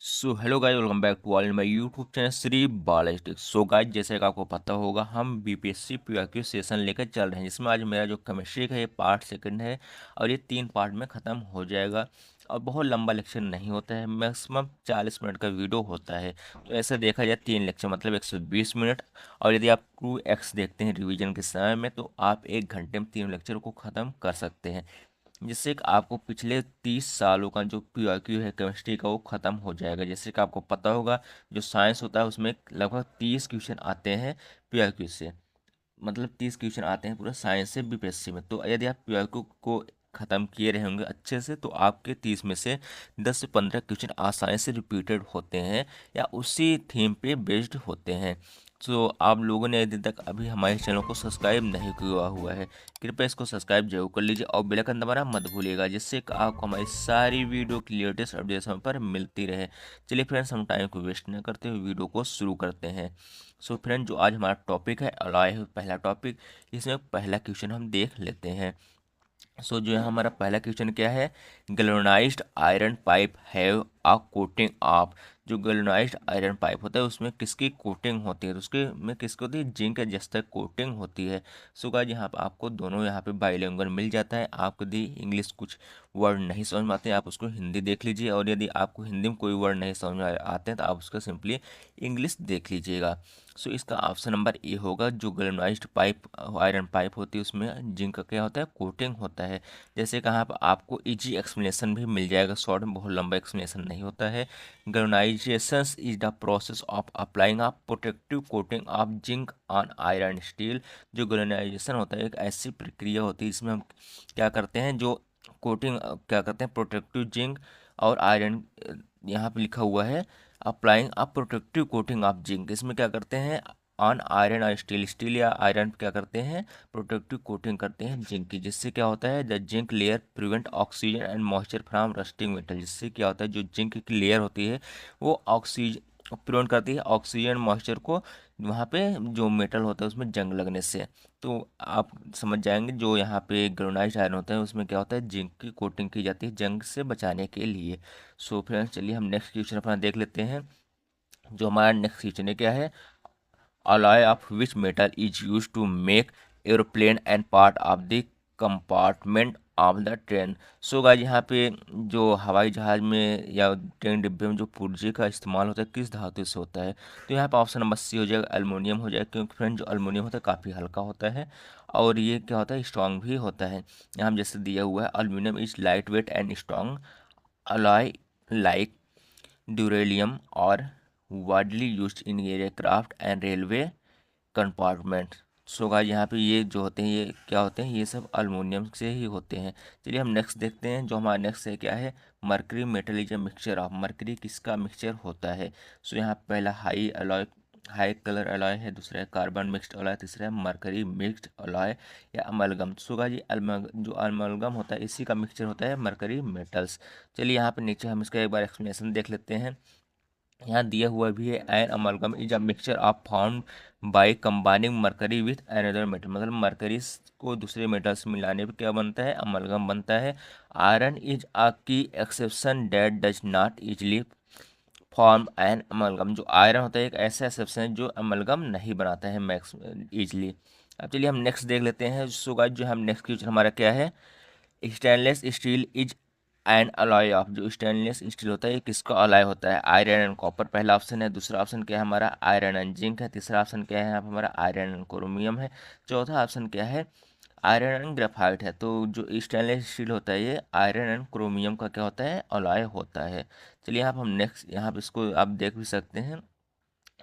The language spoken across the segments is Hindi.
Hello guys, welcome back to all my YouTube channel Shri बालास्टिक। गाइस, जैसे कि आपको पता होगा, हम बीपीएससी पीआईक्यू सेशन लेकर चल रहे हैं, जिसमें आज मेरा जो केमिस्ट्री का ये पार्ट सेकंड है और ये 3 पार्ट में ख़त्म हो जाएगा। और बहुत लंबा लेक्चर नहीं होता है, मैक्सिमम 40 मिनट का वीडियो होता है। तो ऐसे देखा जाए 3 लेक्चर मतलब 120 मिनट। और यदि आप 2x देखते हैं रिवीजन के समय में, तो आप 1 घंटे में 3 लेक्चर को ख़त्म कर सकते हैं, जिससे कि आपको पिछले 30 सालों का जो पीआईक्यू है केमिस्ट्री का वो ख़त्म हो जाएगा। जैसे कि आपको पता होगा, जो साइंस होता है उसमें लगभग 30 क्वेश्चन आते हैं पीआईक्यू से, मतलब 30 क्वेश्चन आते हैं पूरा साइंस से बीपीएससी में। तो यदि आप पीआईक्यू को ख़त्म किए रहे होंगे अच्छे से, तो आपके 30 में से 10 से 15 क्वेश्चन आसानी से रिपीटेड होते हैं या उसी थीम पे बेस्ड होते हैं। आप लोगों ने यदि तक अभी हमारे चैनल को सब्सक्राइब नहीं किया हुआ है, कृपया इसको सब्सक्राइब जरूर कर लीजिए और बेल आइकन दबाना मत भूलिएगा, जिससे कि आपको हमारी सारी वीडियो की लेटेस्ट अपडेट समय पर मिलती रहे। चलिए फ्रेंड्स, हम टाइम को वेस्ट न करते हुए वीडियो को शुरू करते हैं। फ्रेंड, जो आज हमारा टॉपिक है अलॉय है, पहला टॉपिक। इसमें पहला क्वेश्चन हम देख लेते हैं। जो है हमारा पहला क्वेश्चन क्या है, galvanised iron pipe have a coating of. जो गैल्वेनाइज्ड आयरन पाइप होता है उसमें किसकी कोटिंग होती है, तो उसके में किसकी होती है, जिंक जस्ता कोटिंग होती है। गाइस, यहाँ पे आपको दोनों यहाँ पे बाइलिंगुअल मिल जाता है। आपको यदि इंग्लिश कुछ वर्ड नहीं समझ में आते हैं, आप उसको हिंदी देख लीजिए, और यदि आपको हिंदी में कोई वर्ड नहीं समझ में आते हैं तो आप उसका सिंपली इंग्लिश देख लीजिएगा। इसका ऑप्शन नंबर ए होगा। जो गैल्वेनाइज्ड पाइप आयरन पाइप होती है उसमें जिंक का क्या होता है, कोटिंग होता है। जैसे कहाँ पर आपको इजी एक्सप्लेनेशन भी मिल जाएगा, शॉर्ट में, बहुत लंबा एक्सप्लेनेशन नहीं होता है। Galvanisation is the process of applying a protective coating of zinc on iron steel. जो गैल्वेनाइजेशन होता है एक ऐसी प्रक्रिया होती है इसमें हम क्या करते हैं, जो कोटिंग क्या करते हैं, प्रोटेक्टिव जिंक और आयरन, यहाँ पे लिखा हुआ है applying a protective coating of zinc. इसमें क्या करते हैं, ऑन आयरन और स्टील, स्टील या आयरन क्या करते हैं, प्रोटेक्टिव कोटिंग करते हैं जिंक की। जिससे क्या होता है, the zinc layer prevent oxygen and moisture from rusting metal. जिससे क्या होता है, जो जिंक की लेयर होती है वो ऑक्सीजन प्रिवेंट करती है ऑक्सीजन मॉइस्चर को, वहाँ पे जो मेटल होता है उसमें जंग लगने से। तो आप समझ जाएंगे, जो यहाँ पे गैल्वेनाइज्ड आयरन होता है उसमें क्या होता है, जिंक की कोटिंग की जाती है जंग से बचाने के लिए। फ्रेंड्स, चलिए हम नेक्स्ट क्वेश्चन अपना देख लेते हैं। जो हमारा नेक्स्ट क्वेश्चन है क्या है, alloy of which metal is used to make aeroplane and part of the compartment of the train। Guys, यहाँ पे जो हवाई जहाज़ में या ट्रेन डिब्बे में जो पुर्जे का इस्तेमाल होता है किस धातु से होता है, तो यहाँ पे ऑप्शन नंबर सी हो जाएगा, अल्मोनियम हो जाएगा। क्योंकि फ्रेंड, जो अल्मोनियम होता है काफ़ी हल्का होता है और ये क्या होता है, स्ट्रांग भी होता है। यहाँ जैसे दिया हुआ है, aluminium is light weight and strong alloy like ड्यूरेलियम और widely used in aircraft and railway compartment. Guys, यहाँ पे ये जो होते हैं ये क्या होते हैं, ये सब अल्मोनियम से ही होते हैं। चलिए हम नेक्स्ट देखते हैं। जो हमारा नेक्स्ट है क्या है, mercury metal is a mixture of. Mercury किसका मिक्सचर होता है, यहाँ पहला high alloy, high colour alloy है, दूसरा है कार्बन मिक्स्ड अलॉय, तीसरा है मरकरी मिक्स्ड अलॉय या अमलगम। गाइस, ये जो अमलगम होता है इसी का मिक्सचर होता है मरकरी मेटल्स। चलिए यहाँ पे नीचे हम इसका एक बार एक्सप्लेनेशन देख लेते हैं। यहाँ दिया हुआ भी है, an amalgam is a mixture of found by combining mercury with another metal. मतलब मरकरी को दूसरे मेटल से मिलाने पे क्या बनता है, अमलगम बनता है। Iron is a key exception that does not easily form an amalgam. जो आयरन होता है एक ऐसा एक्सेप्शन है जो अमलगम नहीं बनाता है मैक्स इजली। अब चलिए हम नेक्स्ट देख लेते हैं। गाइस, जो हम नेक्स्ट क्वेश्चन हमारा क्या है, stainless steel is an alloy of. जो स्टेनलेस स्टील होता है ये किसका अलॉय होता है, आयरन एंड कॉपर पहला ऑप्शन है। दूसरा ऑप्शन क्या है हमारा, आयरन एंड जिंक है। तीसरा ऑप्शन क्या है यहाँ पे हमारा, आयरन एंड क्रोमियम है। चौथा ऑप्शन क्या है, आयरन एंड ग्रेफाइट है। तो जो स्टेनलेस स्टील होता है ये आयरन एंड क्रोमियम का क्या होता है, अलॉय होता है। चलिए यहाँ पे हम नेक्स्ट, यहाँ पे इसको आप देख भी सकते हैं,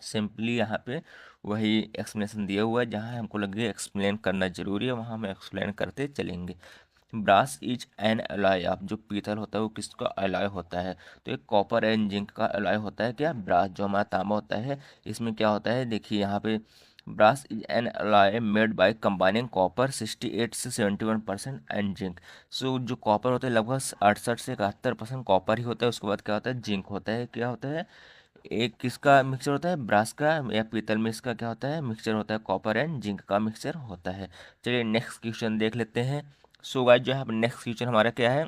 सिंपली यहाँ पे वही एक्सप्लेनेशन दिया हुआ है। जहाँ हमको लगे एक्सप्लेन करना जरूरी है वहाँ हम एक्सप्लेन करते चलेंगे। Brass is an alloy of. जो पीतल होता है वो किसका अलॉय होता है, तो एक कॉपर एंड जिंक का अलॉय होता है क्या, ब्रास। जो हमारा तांबा होता है इसमें क्या होता है, देखिए यहाँ पे brass is an alloy made by combining copper 68 से 71% एंड जिंक। जो कॉपर होता है लगभग 68 से 71% कॉपर ही होता है। उसके बाद क्या होता है, जिंक होता है। क्या होता है, एक किसका मिक्सचर होता है, ब्रास का या पीतल में इसका क्या होता है, मिक्सचर होता है, कॉपर एंड जिंक का मिक्सचर होता है। चलिए नेक्स्ट क्वेश्चन देख लेते हैं। गाइस, जो है नेक्स्ट क्वेश्चन हमारा क्या है,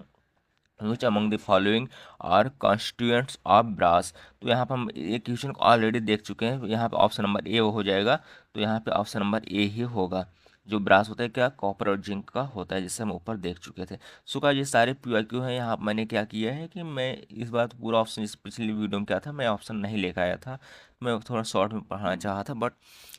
which among the following are constituents of brass. तो यहाँ पर हम एक क्वेश्चन को ऑलरेडी देख चुके हैं, यहाँ पे ऑप्शन नंबर ए हो जाएगा। तो यहाँ पे ऑप्शन नंबर ए ही होगा। जो ब्रास होता है क्या, कॉपर और जिंक का होता है, जिससे हम ऊपर देख चुके थे। सो का ये सारे PYQ हैं। यहाँ मैंने क्या किया है कि मैं इस बार तो पूरा ऑप्शन, इस पिछली वीडियो में क्या था, मैं ऑप्शन नहीं लेकर आया था, मैं थोड़ा शॉर्ट में पढ़ाना चाहा था, बट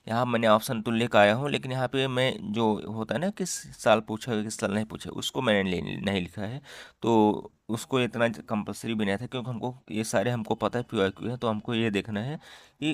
यहाँ मैंने ऑप्शन तो लेकर आया हूँ। लेकिन यहाँ पे मैं जो होता है ना, किस साल पूछा है किस साल नहीं पूछा, उसको मैंने नहीं लिखा है। तो उसको इतना कंपलसरी भी नहीं था, क्योंकि हमको ये सारे हमको पता है PYQ है, तो हमको ये देखना है कि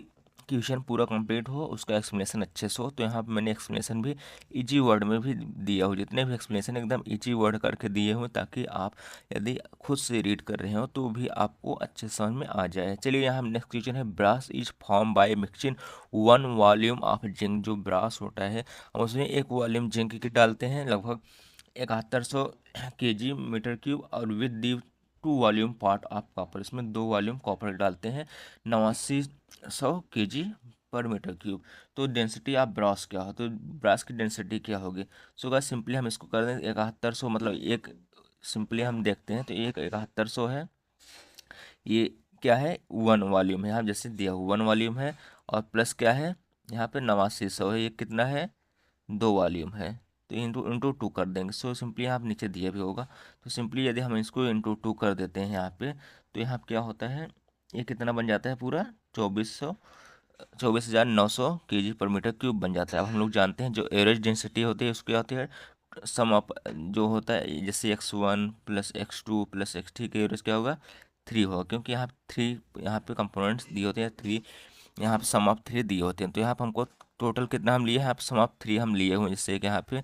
क्वेश्चन पूरा कंप्लीट हो, उसका एक्सप्लेनेशन अच्छे से हो। तो यहाँ पे मैंने एक्सप्लेनेशन भी इजी वर्ड में भी दिया हो, जितने भी एक्सप्लेनेशन एकदम इजी वर्ड करके दिए हुए, ताकि आप यदि खुद से रीड कर रहे हो तो भी आपको अच्छे समझ में आ जाए। चलिए यहाँ नेक्स्ट क्वेश्चन है, brass is form by mixing 1 volume of zinc. जो ब्रास होता है हम उसमें 1 वॉल्यूम जिंक की डालते हैं, लगभग 7100 kg मीटर क्यूब, और with the 2 volume part of copper, इसमें 2 वॉल्यूम कॉपर डालते हैं, 8900 kg पर मीटर क्यूब। तो डेंसिटी ऑफ ब्रास क्या हो, तो ब्रास की डेंसिटी क्या होगी। सो गाइस सिंपली हम इसको कर दें 7100, मतलब एक, सिंपली हम देखते हैं तो एक 7100 है, ये क्या है 1 वॉल्यूम है, यहाँ जैसे दिया हुआ 1 वॉल्यूम है, और प्लस क्या है यहाँ पे 8900 है, ये कितना है 2 वॉल्यूम है। तो इंटू इंटू टू कर देंगे। सो सिंपली यहाँ पे नीचे दिया भी होगा, तो सिंपली यदि हम इसको इंटू टू कर देते हैं यहाँ पे, तो यहाँ पे क्या होता है, ये कितना बन जाता है पूरा 24,900 kg पर मीटर क्यूब बन जाता है। अब हम लोग जानते हैं जो एवरेज डेंसिटी होती है उसकी होती है सम ऑफ, जो होता है जैसे x1 plus x2 plus x3 का एवरेज क्या होगा 3 होगा, क्योंकि यहाँ 3 यहाँ पे कंपोनेंट्स दिए होते हैं 3, यहाँ पे सम ऑफ 3 दिए होते हैं। तो यहाँ पे हमको टोटल कितना हम लिए हैं, यहाँ पे सम ऑफ 3 हम लिए हुए हैं, जिससे कि यहाँ पे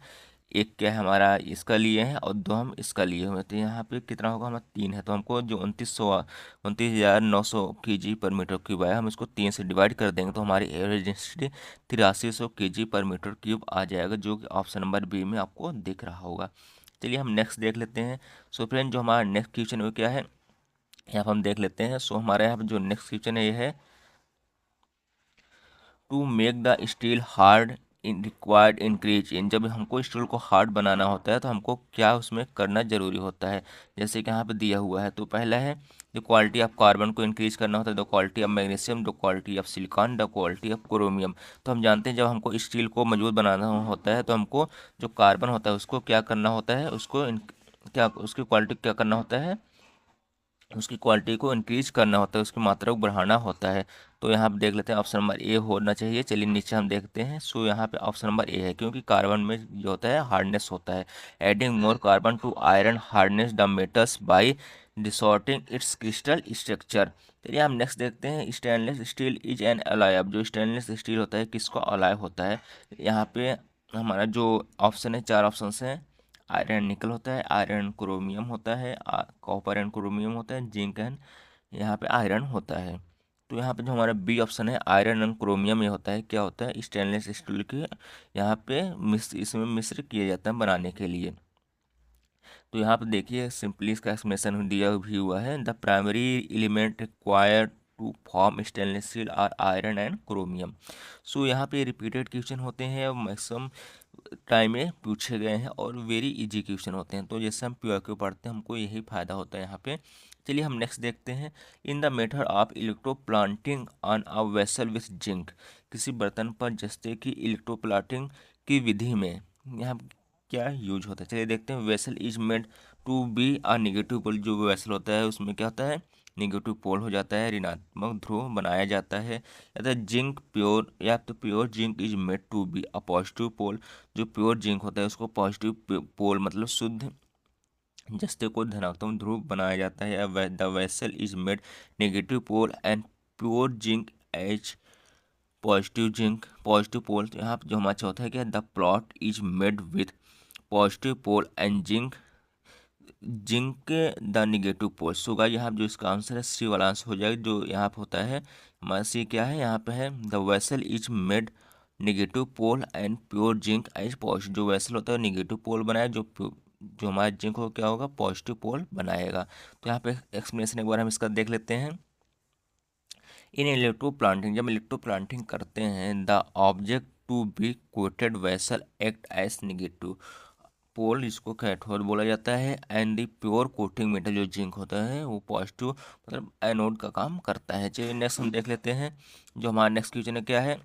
एक क्या है हमारा इसका लिए हैं और 2 हम इसका लिए हुए हैं। तो यहाँ पे कितना होगा हमारा 3 है, तो हमको जो 29,900 kg पर मीटर क्यूब आया, हम इसको 3 से डिवाइड कर देंगे, तो हमारी एवरेज डेंसिटी 8300 kg पर मीटर क्यूब आ जाएगा, जो कि ऑप्शन नंबर बी में आपको दिख रहा होगा। चलिए हम नेक्स्ट देख लेते हैं। सो फ्रेंड, जो हमारा नेक्स्ट क्वेश्चन वो क्या है, यहाँ पर हम देख लेते हैं। सो हमारे यहाँ पर जो नेक्स्ट क्वेश्चन है ये है, to make the steel hard in required increase in. जब हमको स्टील को हार्ड बनाना होता है तो हमको क्या उसमें करना ज़रूरी होता है, जैसे कि यहाँ पे दिया हुआ है। तो पहला है द क्वालिटी ऑफ कार्बन को इंक्रीज करना होता है, the quality of magnesium, the quality of silicon, the quality of chromium. तो हम जानते हैं जब हमको स्टील को मजबूत बनाना होता है तो हमको जो कार्बन होता है उसको क्या करना होता है, उसको क्या उसकी क्वालिटी क्या करना होता है, उसकी क्वालिटी को इंक्रीज करना होता है, उसकी मात्रा को बढ़ाना होता है। तो यहाँ पे देख लेते हैं ऑप्शन नंबर ए होना चाहिए। चलिए नीचे हम देखते हैं। सो यहाँ पे ऑप्शन नंबर ए है, क्योंकि कार्बन में जो होता है हार्डनेस होता है। Adding more carbon to iron hardness the metals by distorting its crystal structure. चलिए हम नेक्स्ट देखते हैं, stainless steel is an alloy. अब जो स्टेनलेस स्टील होता है किसको अलाय होता है, यहाँ पे हमारा जो ऑप्शन है, 4 ऑप्शन हैं। आयरन निकल होता है, आयरन क्रोमियम होता है, कॉपर एंड क्रोमियम होता है, जिंक एंड यहाँ पे आयरन होता है। तो यहाँ पे जो हमारा बी ऑप्शन है आयरन एंड क्रोमियम, ये होता है क्या होता है स्टेनलेस स्टील के, यहाँ पे मिश्र, इसमें मिश्र किया जाता है बनाने के लिए। तो यहाँ पे देखिए सिंपली इसका एक्सप्लेनेशन दिया भी हुआ है, the primary element required to form stainless steel are iron and chromium. So यहाँ पे रिपीटेड क्वेश्चन होते हैं, मैक्सिमम टाइम में पूछे गए हैं, और वेरी इजी क्वेश्चन होते हैं। तो जैसे हम PYQ पढ़ते हैं हमको यही फ़ायदा होता है यहाँ पे। चलिए हम नेक्स्ट देखते हैं, in the method of electroplating on a vessel with zinc. किसी बर्तन पर जस्ते की इलेक्ट्रोप्लांटिंग की विधि में यहाँ क्या यूज होता है, चलिए देखते हैं। Vessel is made to be a negative pole. जो वेसल होता है उसमें क्या होता है निगेटिव पोल हो जाता है, ऋणात्मक ध्रुव बनाया जाता है। या तो जिंक प्योर, या तो pure zinc is made to be a positive pole. जो प्योर जिंक होता है उसको पॉजिटिव पोल मतलब शुद्ध जस्ते को धनात्मक ध्रुव बनाया जाता है। The vessel is made negative pole and pure zinc as positive pole. तो यहाँ पे जो हमारा चौथा है क्या, the plot is made with positive pole and zinc the negative pole. So guys यहाँ जो इसका आंसर है सी वाला आंसर हो जाएगा। जो यहाँ पे होता है हमारा सी क्या है, यहाँ पे है the vessel is made negative pole and pure zinc as positive. जो वेसल होता है निगेटिव पोल बनाए, जो हमारा जिंक हो क्या होगा पॉजिटिव पोल बनाएगा। तो यहाँ पे एक्सप्लेनेशन एक बार हम इसका देख लेते हैं। इन इलेक्ट्रो प्लांटिंग, जब इलेक्ट्रो प्लांटिंग करते हैं, the object to be coated vessel act as negative pole जिसको कैथोड बोला जाता है, and the pure coating metal जो जिंक होता है वो पॉजिटिव मतलब एनोड का काम करता है। चलिए नेक्स्ट हम देख लेते हैं। जो हमारा नेक्स्ट क्वेश्चन है क्या है,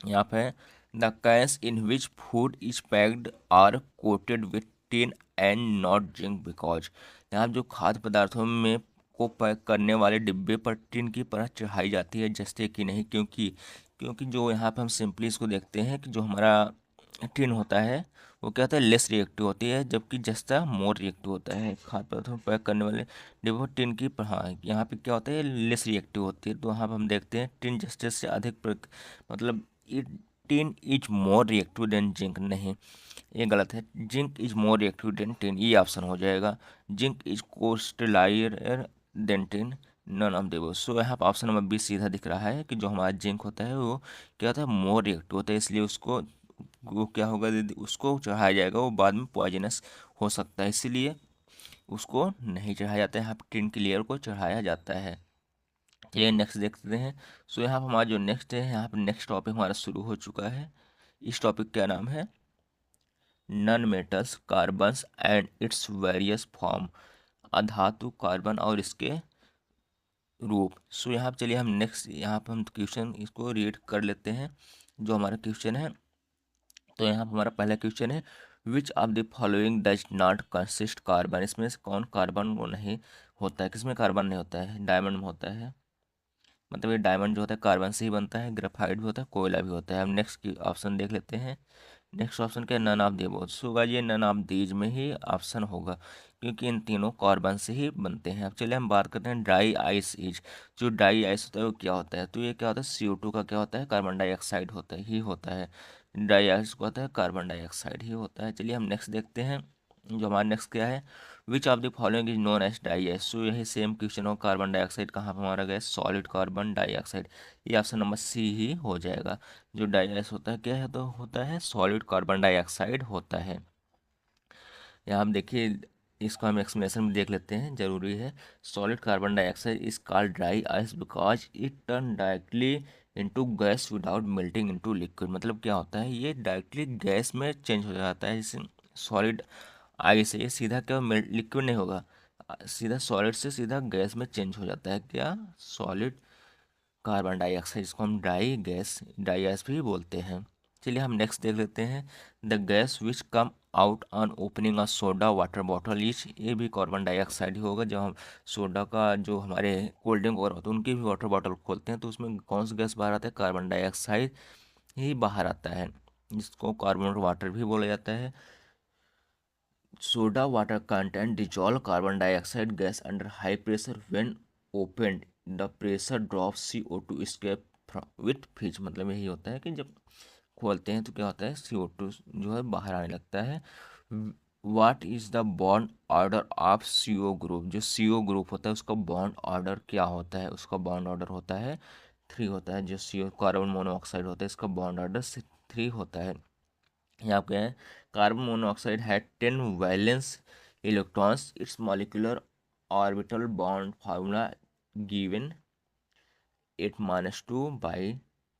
यहाँ पे the cans in which food is packed are coated with tin and not zinc because. यहाँ जो खाद्य पदार्थों में को पैक करने वाले डिब्बे पर टिन की परत चढ़ाई जाती है, जैसे कि नहीं, क्योंकि क्योंकि जो यहाँ पे हम सिंपली इसको देखते हैं कि जो हमारा टिन होता है वो क्या होता है, लेस रिएक्टिव होती है, जबकि जस्ता मोर रिएक्टिव होता है। खाद्य पदार्थों में पैक करने वाले डिब्बे पर टिन की हाँ यहाँ पे क्या होता है, लेस रिएक्टिव होती है। तो यहाँ पे हम देखते हैं टिन जस्टे से अधिक मतलब tin is more reactive than zinc, नहीं ये गलत है। Zinc is more reactive than tin, ये ऑप्शन हो जाएगा। Zinc is costlier than tin, none of the above. So यहाँ पर ऑप्शन नंबर बी सीधा दिख रहा है कि जो हमारा जिंक होता है वो क्या होता है, मोर रिएक्टिव होता है, इसलिए उसको वो क्या होगा दीदी, उसको चढ़ाया जाएगा, वो बाद में पॉइजनस हो सकता है, इसीलिए उसको नहीं चढ़ाया जाता है। यहाँ पर टिन की लेयर को चढ़ाया जाता है। चलिए नेक्स्ट देखते हैं। सो यहाँ पर हमारा जो नेक्स्ट है, यहाँ पर नेक्स्ट टॉपिक हमारा शुरू हो चुका है। इस टॉपिक का नाम है non metals carbons and its various form, अधातु कार्बन और इसके रूप। सो यहाँ पर चलिए हम नेक्स्ट यहाँ पर हम क्वेश्चन इसको रीड कर लेते हैं। जो हमारा क्वेश्चन है, तो यहाँ पर हमारा पहला क्वेश्चन है which of the following does not consist carbon. इसमें से कौन कार्बन को नहीं होता है, किसमें कार्बन नहीं होता है, डायमंड में होता है, मतलब ये डायमंड जो होता है कार्बन से ही बनता है, ग्रेफाइट भी होता है, कोयला भी होता है। हम नेक्स्ट ऑप्शन देख लेते हैं। नेक्स्ट ऑप्शन क्या है, none of the both. So guys ये नन ऑफ दीज में ही ऑप्शन होगा, क्योंकि इन तीनों कार्बन से ही बनते हैं। अब चलिए हम बात करते हैं ड्राई आइस इज। जो ड्राई आइस होता है वो क्या होता है, तो ये क्या होता है, CO2 का क्या होता है, कार्बन डाइऑक्साइड होता है ही होता है। ड्राई आइस को होता है कार्बन डाइऑक्साइड ही होता है। चलिए हम नेक्स्ट देखते हैं। जो हमारा नेक्स्ट क्या है, which of the following is known as dry ice. So यही सेम क्वेश्चन हो, कार्बन डाइऑक्साइड कहाँ पर मारा गया, सॉलिड कार्बन डाइऑक्साइड, ये ऑप्शन नंबर सी ही हो जाएगा। जो डाई आइस होता है क्या है, तो होता है सॉलिड कार्बन डाइऑक्साइड होता है। यहाँ हम देखिए, इसको हम एक्सप्लेनेशन भी देख लेते हैं, जरूरी है। Solid carbon dioxide is called dry ice because it turn directly into gas without melting into liquid. मतलब क्या होता है, ये डायरेक्टली गैस में चेंज हो जाता है। जैसे सॉलिड आइस है, ये सीधा क्या लिक्विड नहीं होगा, सीधा सॉलिड से सीधा गैस में चेंज हो जाता है। क्या, सॉलिड कार्बन डाइऑक्साइड, जिसको हम ड्राई गैस भी बोलते हैं। चलिए हम नेक्स्ट देख लेते हैं। The gas which come out on opening a soda water bottle etch, ये भी कार्बन डाइऑक्साइड ही होगा। जब हम सोडा का जो हमारे कोल्ड ड्रिंक वगैरह होते हैं उनकी भी वाटर बॉटल खोलते हैं तो उसमें कौन सा गैस बाहर आता है, कार्बन डाइऑक्साइड ही बाहर आता है, जिसको कार्बन वाटर भी बोला जाता है। Soda water content dissolve carbon dioxide gas under high pressure. When opened, the pressure drops, CO2 escape with फिज। मतलब यही होता है कि जब खोलते हैं तो क्या होता है, CO2 जो है बाहर आने लगता है। What is the bond order of CO group. जो CO ग्रुप होता है उसका बॉन्ड ऑर्डर क्या होता है, उसका बॉन्ड ऑर्डर होता है 3 होता है। जो CO कार्बन मोनोऑक्साइड होता है इसका बॉन्ड ऑर्डर 3 होता है। यहाँ पे है कार्बन मोनोऑक्साइड है 10 valence electrons, it's molecular orbital bond formula given 8-2/2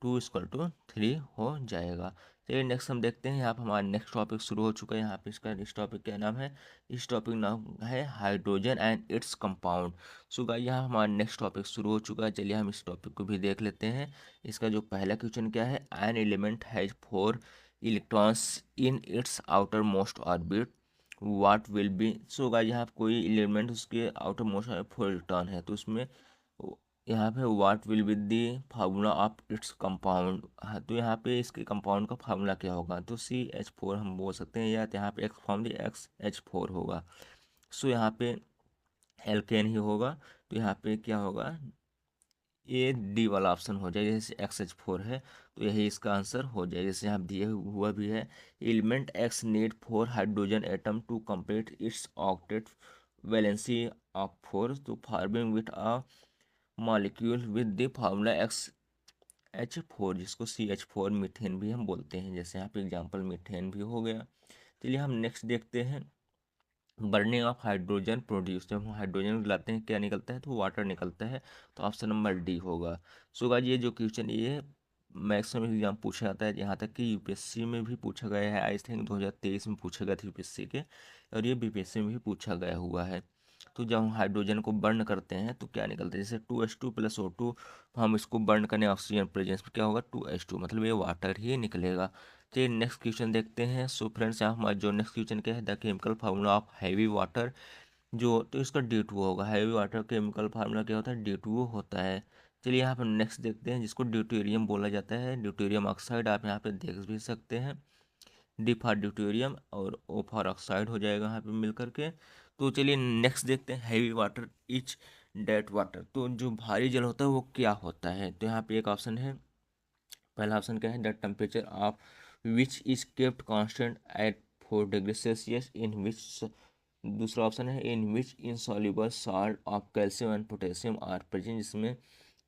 = 3 हो जाएगा। चलिए नेक्स्ट हम देखते हैं। यहाँ पर हमारा नेक्स्ट टॉपिक शुरू हो चुका है। यहाँ पे इसका इस टॉपिक का नाम है, इस टॉपिक नाम है hydrogen and its compound. So guys यहाँ हमारा नेक्स्ट टॉपिक शुरू हो चुका है। चलिए हम इस टॉपिक को भी देख लेते हैं। इसका जो पहला क्वेश्चन क्या है, an element has 4 electrons in its outer most orbit, what will be. So guys यहाँ कोई एलिमेंट उसके आउटर मोस्ट 4 इलेक्ट्रॉन है, तो उसमें यहाँ पे what will be the formula of its compound. हाँ, तो यहाँ पे इसके कंपाउंड का फार्मूला क्या होगा, तो CH4 हम बोल सकते हैं, या तो यहाँ पे एक्स फॉर्म दी XH4 होगा। सो यहाँ पे एल्केन ही होगा, तो यहाँ पे क्या होगा, ये डी वाला ऑप्शन हो जाए, जैसे XH4 है तो यही इसका आंसर हो जाए, जैसे यहाँ दिए हुआ भी है। Element X need 4 hydrogen atom to complete its octet valency of 4 तो forming with a molecule with the formula XH4, जिसको CH4 मीथेन भी हम बोलते हैं। जैसे यहाँ पे एग्जांपल मीथेन भी हो गया। चलिए हम नेक्स्ट देखते हैं। बर्निंग ऑफ हाइड्रोजन प्रोड्यूस, जब हम हाइड्रोजन जलाते हैं क्या निकलता है, तो वाटर निकलता है, तो ऑप्शन नंबर डी होगा। सो गाइस ये जो क्वेश्चन ये मैक्सिमम एग्जाम पूछा जाता है, यहाँ तक कि यूपीएससी में भी पूछा गया है। आई थिंक 2023 में पूछा गया था यूपीएससी के, और ये बीपीएससी में भी पूछा गया हुआ है। तो जब हम हाइड्रोजन को बर्न करते हैं तो क्या निकलता है, जैसे 2H2 प्लस O2, हम इसको बर्न करने ऑक्सीजन प्रेजेंस में क्या होगा 2H2, मतलब ये वाटर ही निकलेगा। चलिए नेक्स्ट क्वेश्चन देखते हैं। सो फ्रेंड्स, यहाँ हमारा जो नेक्स्ट क्वेश्चन क्या है, the chemical formula of heavy water, जो तो इसका D2 होगा। हैवी वाटर केमिकल फार्मूला क्या होता है, D2 होता है। चलिए यहाँ पर नेक्स्ट देखते हैं, जिसको ड्यूटेरियम बोला जाता है, ड्यूटेरियम ऑक्साइड, आप यहाँ पे देख भी सकते हैं। डी फॉर ड्यूटेरियम और O फॉर ऑक्साइड हो जाएगा यहाँ पे मिल करके। तो चलिए नेक्स्ट देखते हैं, heavy water each that water, तो जो भारी जल होता है वो क्या होता है। तो यहाँ पे एक ऑप्शन है, पहला ऑप्शन क्या है, the temperature of which is kept constant at 4 degree Celsius, in which, दूसरा ऑप्शन है in which insoluble salt of calcium and potassium are present, जिसमें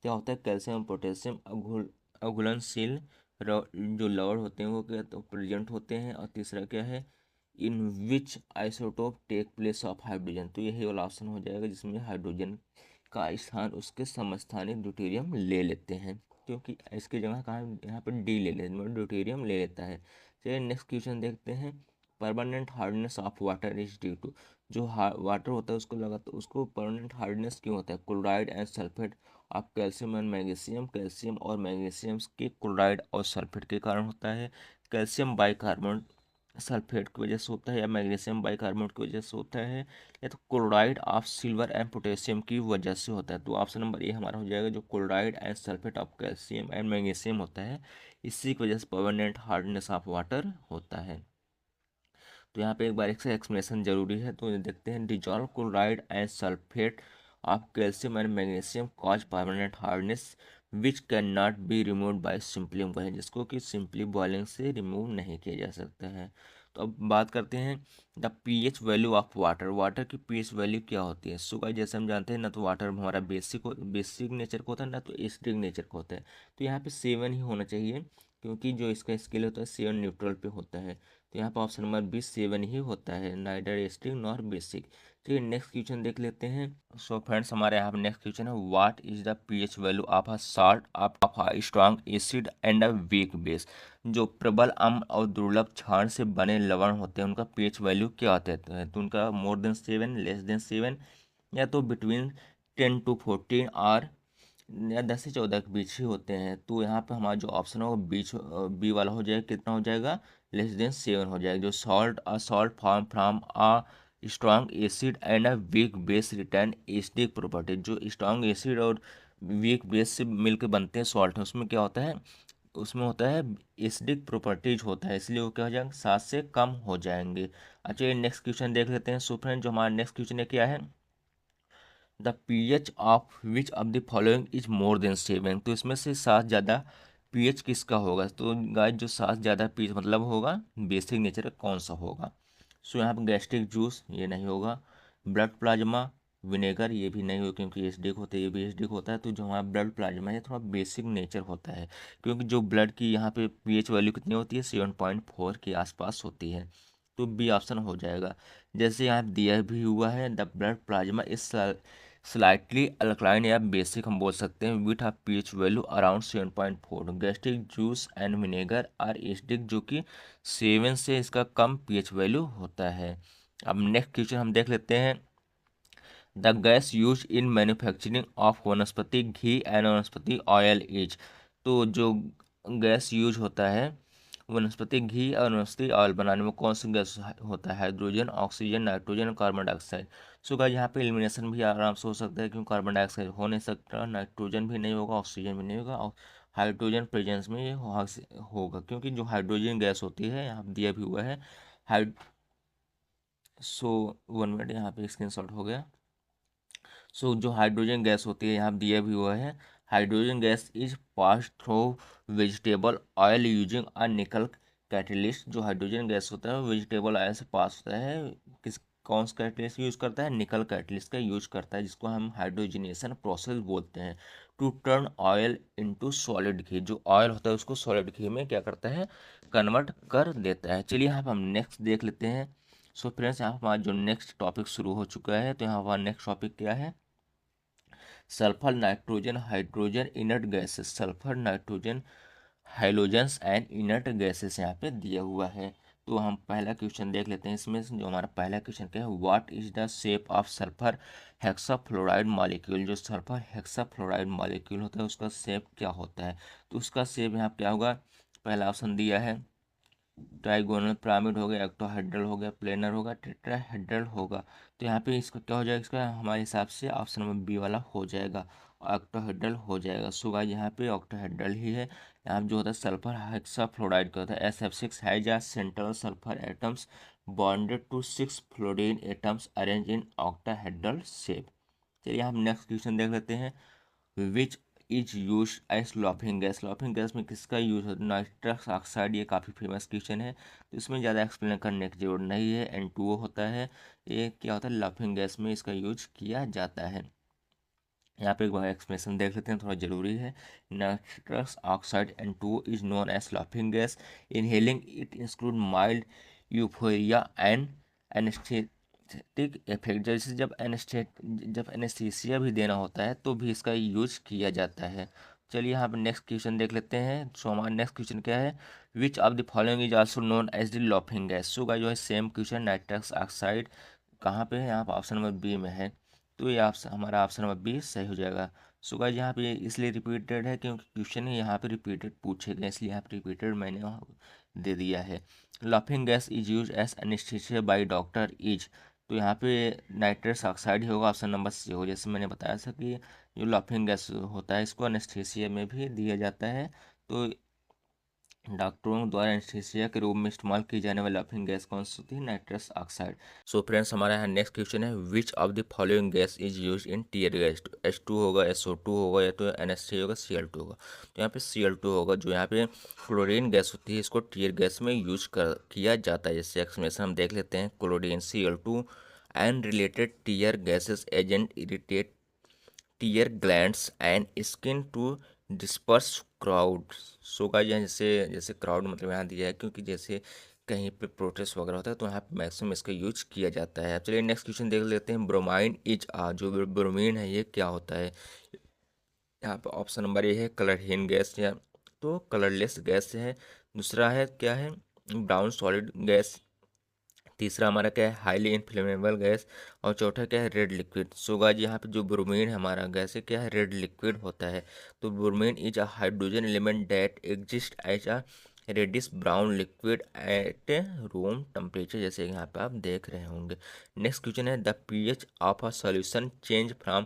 क्या होता है कैल्शियम पोटेशियम अघुलनशील जो लवण होते हैं वो क्या तो प्रेजेंट होते हैं। और तीसरा क्या है, in which isotope take place of hydrogen, तो यही वाला ऑप्शन हो जाएगा जिसमें हाइड्रोजन का स्थान उसके समस्थानिक ड्यूटेरियम ले लेते हैं, क्योंकि इसकी जगह कहाँ यहाँ पर डी ले लेते हैं, ड्यूटेरियम ले लेता है। चलिए नेक्स्ट क्वेश्चन देखते हैं, permanent hardness of water is due to, जो वाटर होता है उसको लगा तो उसको परमानेंट हार्डनेस क्यों होता है, chloride and sulphate of calcium and magnesium, calcium और मैग्नीशियम के क्लोराइड और सल्फेट के कारण होता है। कैल्शियम बाइकार्बोनेट सल्फेट की वजह से होता है, या मैग्नीशियम बाइकार्बोनेट की वजह से होता है, या तो chloride of silver and potassium की वजह से होता है। तो ऑप्शन नंबर ए हमारा हो जाएगा, जो chloride and sulphate of calcium and magnesium होता है, इसी की वजह से परमानेंट हार्डनेस ऑफ वाटर होता है। तो यहाँ पे एक बार से एक्सप्लेनेशन जरूरी है, तो देखते हैं, dissolve chloride and sulphate of calcium and magnesium cause permanent hardness which can not be remove by simply boiling, जिसको कि सिंपली बॉइलिंग से रिमूव नहीं किया जा सकता है। तो अब बात करते हैं the pH value of water, water की पीएच वैल्यू क्या होती है। सो गाइस, जैसे हम जानते हैं ना, तो वाटर हमारा बेसिक नेचर का होता है ना, तो एसिडिक नेचर का होता है। तो यहाँ पे 7 ही होना चाहिए, क्योंकि जो इसका स्केल होता है 7 न्यूट्रल पे होता है। तो यहाँ पर ऑप्शन नंबर बी 7 ही होता है, नाइदर एसिडिक नॉर बेसिक। चलिए नेक्स्ट क्वेश्चन देख लेते हैं। सो फ्रेंड्स, हमारे यहाँ पर नेक्स्ट क्वेश्चन है, what is the pH value of a salt of a strong acid and a weak base, जो प्रबल अम्ल और दुर्लभ क्षार से बने लवण होते हैं उनका पीएच वैल्यू क्या होता है। तो उनका मोर देन 7, लेस देन 7, या तो बिटवीन 10 to 14 और या 10 से 14 के बीच ही होते हैं। तो यहाँ पे हमारा जो ऑप्शन है वो बीच बी वाला हो जाएगा, कितना हो जाएगा, लेस देन 7 हो जाएगा। जो salt form from a strong acid and a weak base return acidic property, जो स्ट्रॉन्ग एसिड और वीक बेस से मिलकर बनते हैं सॉल्ट है, उसमें क्या होता है, उसमें होता है एसिडिक प्रॉपर्टीज होता है, इसलिए वो क्या हो जाएंगे, 7 से कम हो जाएंगे। अच्छा, ये नेक्स्ट क्वेश्चन देख लेते हैं। सो फ्रेंड, जो हमारा नेक्स्ट क्वेश्चन है क्या है, the pH of which of the following is more than 7, तो इसमें से 7 ज़्यादा पीएच किसका होगा। तो गाइस, जो 7 ज़्यादा पीएच मतलब होगा बेसिक नेचर का कौन सा होगा। सो यहाँ पर गैस्ट्रिक जूस ये नहीं होगा, ब्लड प्लाज्मा विनेगर ये भी नहीं होगा, क्योंकि एसिडिक होता है, ये भी एसिडिक होता है। तो जो हमारा ब्लड प्लाज्मा है थोड़ा बेसिक नेचर होता है, क्योंकि जो ब्लड की यहाँ पे पीएच वैल्यू कितनी होती है, 7.4 के आसपास होती है। तो बी ऑप्शन हो जाएगा। जैसे यहाँ दिया भी हुआ है, the blood plasma is slightly alkaline या बेसिक हम बोल सकते हैं, with a pH value around 7.4। Gastric juice and vinegar are acidic, जो कि 7 से इसका कम पीएच वैल्यू होता है। अब नेक्स्ट क्वेश्चन हम देख लेते हैं, the gas use in manufacturing of वनस्पति घी एंड वनस्पति ऑयल इज, तो जो गैस यूज होता है वनस्पति घी और वनस्पति ऑयल बनाने में, कौन सा गैस होता है, hydrogen, oxygen, nitrogen, carbon dioxide. सो गाइस, यहाँ पे एलिमिनेशन भी आराम से हो सकता है, क्योंकि कार्बन डाइऑक्साइड हो नहीं सकता, नाइट्रोजन भी नहीं होगा, ऑक्सीजन भी नहीं होगा, और हाइड्रोजन प्रेजेंस में ये होगा, क्योंकि जो हाइड्रोजन गैस होती है यहाँ दिया भी हुआ है हाइड सो 1 मिनट, यहाँ पे स्क्रीनशॉट हो गया। सो जो हाइड्रोजन गैस होती है यहाँ दिया भी हुआ है, hydrogen gas is pass through vegetable oil using a निकल कैटलिस्ट, जो हाइड्रोजन गैस होता है वो वेजिटेबल ऑयल से पास होता है, किस कौन सा कैटलिस्ट यूज करता है, निकल कैटलिस्ट का यूज करता है, जिसको हम हाइड्रोजनेशन प्रोसेस बोलते हैं, to turn oil into solid ghee, जो ऑयल होता है उसको सॉलिड घी में क्या करता है, कन्वर्ट कर देता है। चलिए यहाँ पर हम नेक्स्ट देख लेते हैं। सो फ्रेंड्स, यहाँ पर हमारा जो नेक्स्ट टॉपिक शुरू हो चुका है, तो यहाँ हमारा नेक्स्ट टॉपिक क्या है, sulphur nitrogen hydrogen inert gases, sulphur nitrogen hydrogens and inert gases यहाँ पे दिया हुआ है। तो हम पहला क्वेश्चन देख लेते हैं इसमें जो हमारा पहला क्वेश्चन क्या है, what is the shape of sulphur hexafluoride molecule. जो सल्फर हेक्साफ्लोराइड मॉलिक्यूल होता है उसका शेप क्या होता है। तो उसका शेप यहाँ क्या होगा, पहला ऑप्शन दिया है ट्राइगोनल पिरामिड हो गया, एक्टोहेड्रल हो गया, प्लेनर होगा, टेट्राहेड्रल होगा। तो यहाँ पे इसका क्या हो जाएगा, इसका हमारे हिसाब से ऑप्शन नंबर बी वाला हो जाएगा, ऑक्टोहेड्रल हो जाएगा। सो गाइस यहाँ पे ऑक्टोहेड्रल ही है। यहाँ पे जो होता है सल्फर हेक्साफ्लोराइड का होता है SF6 has a central sulphur atoms bonded to 6 fluorine atoms arrange in octahedral shape. चलिए हम नेक्स्ट क्वेश्चन देख लेते हैं, which is use as laughing gas. Laughing gas में किसका यूज होता है, नाइट्रस ऑक्साइड। ये काफ़ी फेमस क्वेश्चन है तो इसमें ज़्यादा एक्सप्लेन करने की जरूरत नहीं है। N2O होता है, ये क्या होता है लॉफिंग गैस में इसका यूज किया जाता है। यहाँ पे एक बार एक्सप्लेनेशन देख लेते हैं, थोड़ा जरूरी है। Nitrous oxide N2O is known as laughing gas. Inhaling it include mild euphoria and anaesthetic effect. जैसे जब एनेस्थीसिया भी देना होता है तो भी इसका यूज किया जाता है। चलिए यहाँ पे नेक्स्ट क्वेश्चन देख लेते हैं। सो हमारा नेक्स्ट क्वेश्चन क्या है, which of the following is also known as the laughing gas. So का जो है सेम क्वेश्चन, नाइट्रस ऑक्साइड कहाँ पे है, यहाँ पर ऑप्शन नंबर बी में है। तो ये ऑप्शन हमारा ऑप्शन नंबर बी सही हो जाएगा। सो गाइस यहाँ पे इसलिए रिपीटेड है क्योंकि क्वेश्चन ही यहाँ पे रिपीटेड पूछे गए, इसलिए यहाँ पे रिपीटेड मैंने वहाँ दे दिया है। Laughing gas is use as anaesthesia by doctor is. तो यहाँ पे नाइट्रस ऑक्साइड ही होगा, ऑप्शन नंबर सी हो। जैसे मैंने बताया था कि जो लाफिंग गैस होता है इसको एनेस्थीसिया में भी दिया जाता है। तो डॉक्टरों द्वारा एनेस्थीसिया के रूप में इस्तेमाल की जाने वाली लाफिंग गैस कौन सी होती है, नाइट्रस ऑक्साइड। सो फ्रेंड्स हमारा यहाँ नेक्स्ट क्वेश्चन है, which of the following gas is use in tear gas. H2 होगा, SO2 होगा, या तो NH3 होगा, Cl2 होगा। तो यहाँ पे Cl2 होगा। जो यहाँ पे क्लोरीन गैस होती है इसको टीयर गैस में यूज किया जाता है। जैसे एक्सप्लेनेशन हम देख लेते हैं, chlorine Cl2 and related tear gases agent irritate tear glands and skin to disperse crowd. So का जैसे जैसे क्राउड मतलब यहाँ दिया है क्योंकि जैसे कहीं पे प्रोटेस्ट वगैरह होता है तो यहाँ पे मैक्सिमम इसका यूज किया जाता है। चलिए नेक्स्ट क्वेश्चन देख लेते हैं, ब्रोमाइन इज आ। जो ब्रोमीन है ये क्या होता है। यहाँ पे ऑप्शन नंबर ए है कलरहीन गैस, या तो कलरलेस गैस है। दूसरा है क्या है, ब्राउन सॉलिड गैस। तीसरा हमारा क्या है, हाईली इनफ्लेमेबल गैस। और चौथा क्या है, रेड लिक्विड। सो गाइस यहाँ पे जो ब्रोमीन है हमारा गैस है क्या है, रेड लिक्विड होता है। तो bromine is a hydrogen element that exist as a reddish brown liquid at room temperature, जैसे यहाँ पे आप देख रहे होंगे। नेक्स्ट क्वेश्चन है, the pH of a solution change from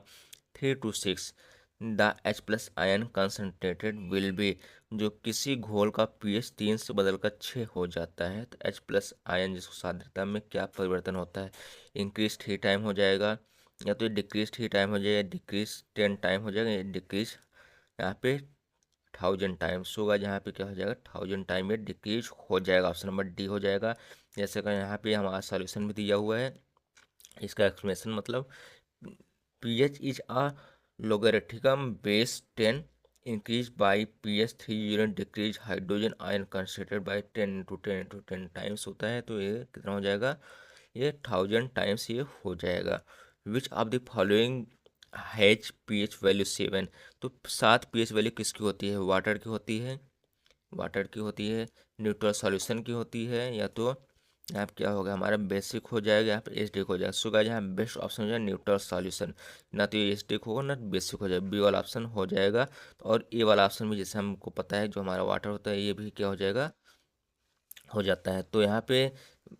3 to 6, the H+ ion concentrated will be. जो किसी घोल का pH 3 से बदलकर 6 हो जाता है तो H+ आयन जिसको सांद्रता में क्या परिवर्तन होता है, इंक्रीज टी टाइम हो जाएगा, या तो डिक्रीज टी टाइम हो जाएगा, डिक्रीज 10 टाइम हो जाएगा, या डिक्रीज यहाँ पे 1000 टाइम्स होगा। जहाँ पे क्या हो जाएगा, 1000 टाइम में डिक्रीज हो जाएगा, ऑप्शन नंबर डी हो जाएगा। जैसे कि यहाँ पे हमारा सॉल्यूशन भी दिया हुआ है, इसका एक्सप्लेनेशन मतलब pH is a logarithm base 10 increase by pH 3 unit decrease hydrogen ion concentrated by 10 into 10 into 10 times होता है। तो ये कितना हो जाएगा, ये 1000 टाइम्स ये हो जाएगा। विच of the following has pH value 7। तो 7 pH वैल्यू किसकी होती है, वाटर की होती है, वाटर की होती है, न्यूट्रल सॉल्यूशन की होती है, या तो यहाँ पे क्या होगा हमारा बेसिक हो जाएगा, यहाँ पे एसिडिक हो जाएगा। सो गाइस यहाँ बेस्ट ऑप्शन हो जाएगा न्यूट्रल सॉल्यूशन, ना तो ये एसिडिक होगा ना बेसिक हो जाएगा, बी वाला ऑप्शन हो जाएगा। और ए वाला ऑप्शन भी जैसे हमको पता है जो हमारा वाटर होता है ये भी क्या हो जाएगा, हो जाता है। तो यहाँ पे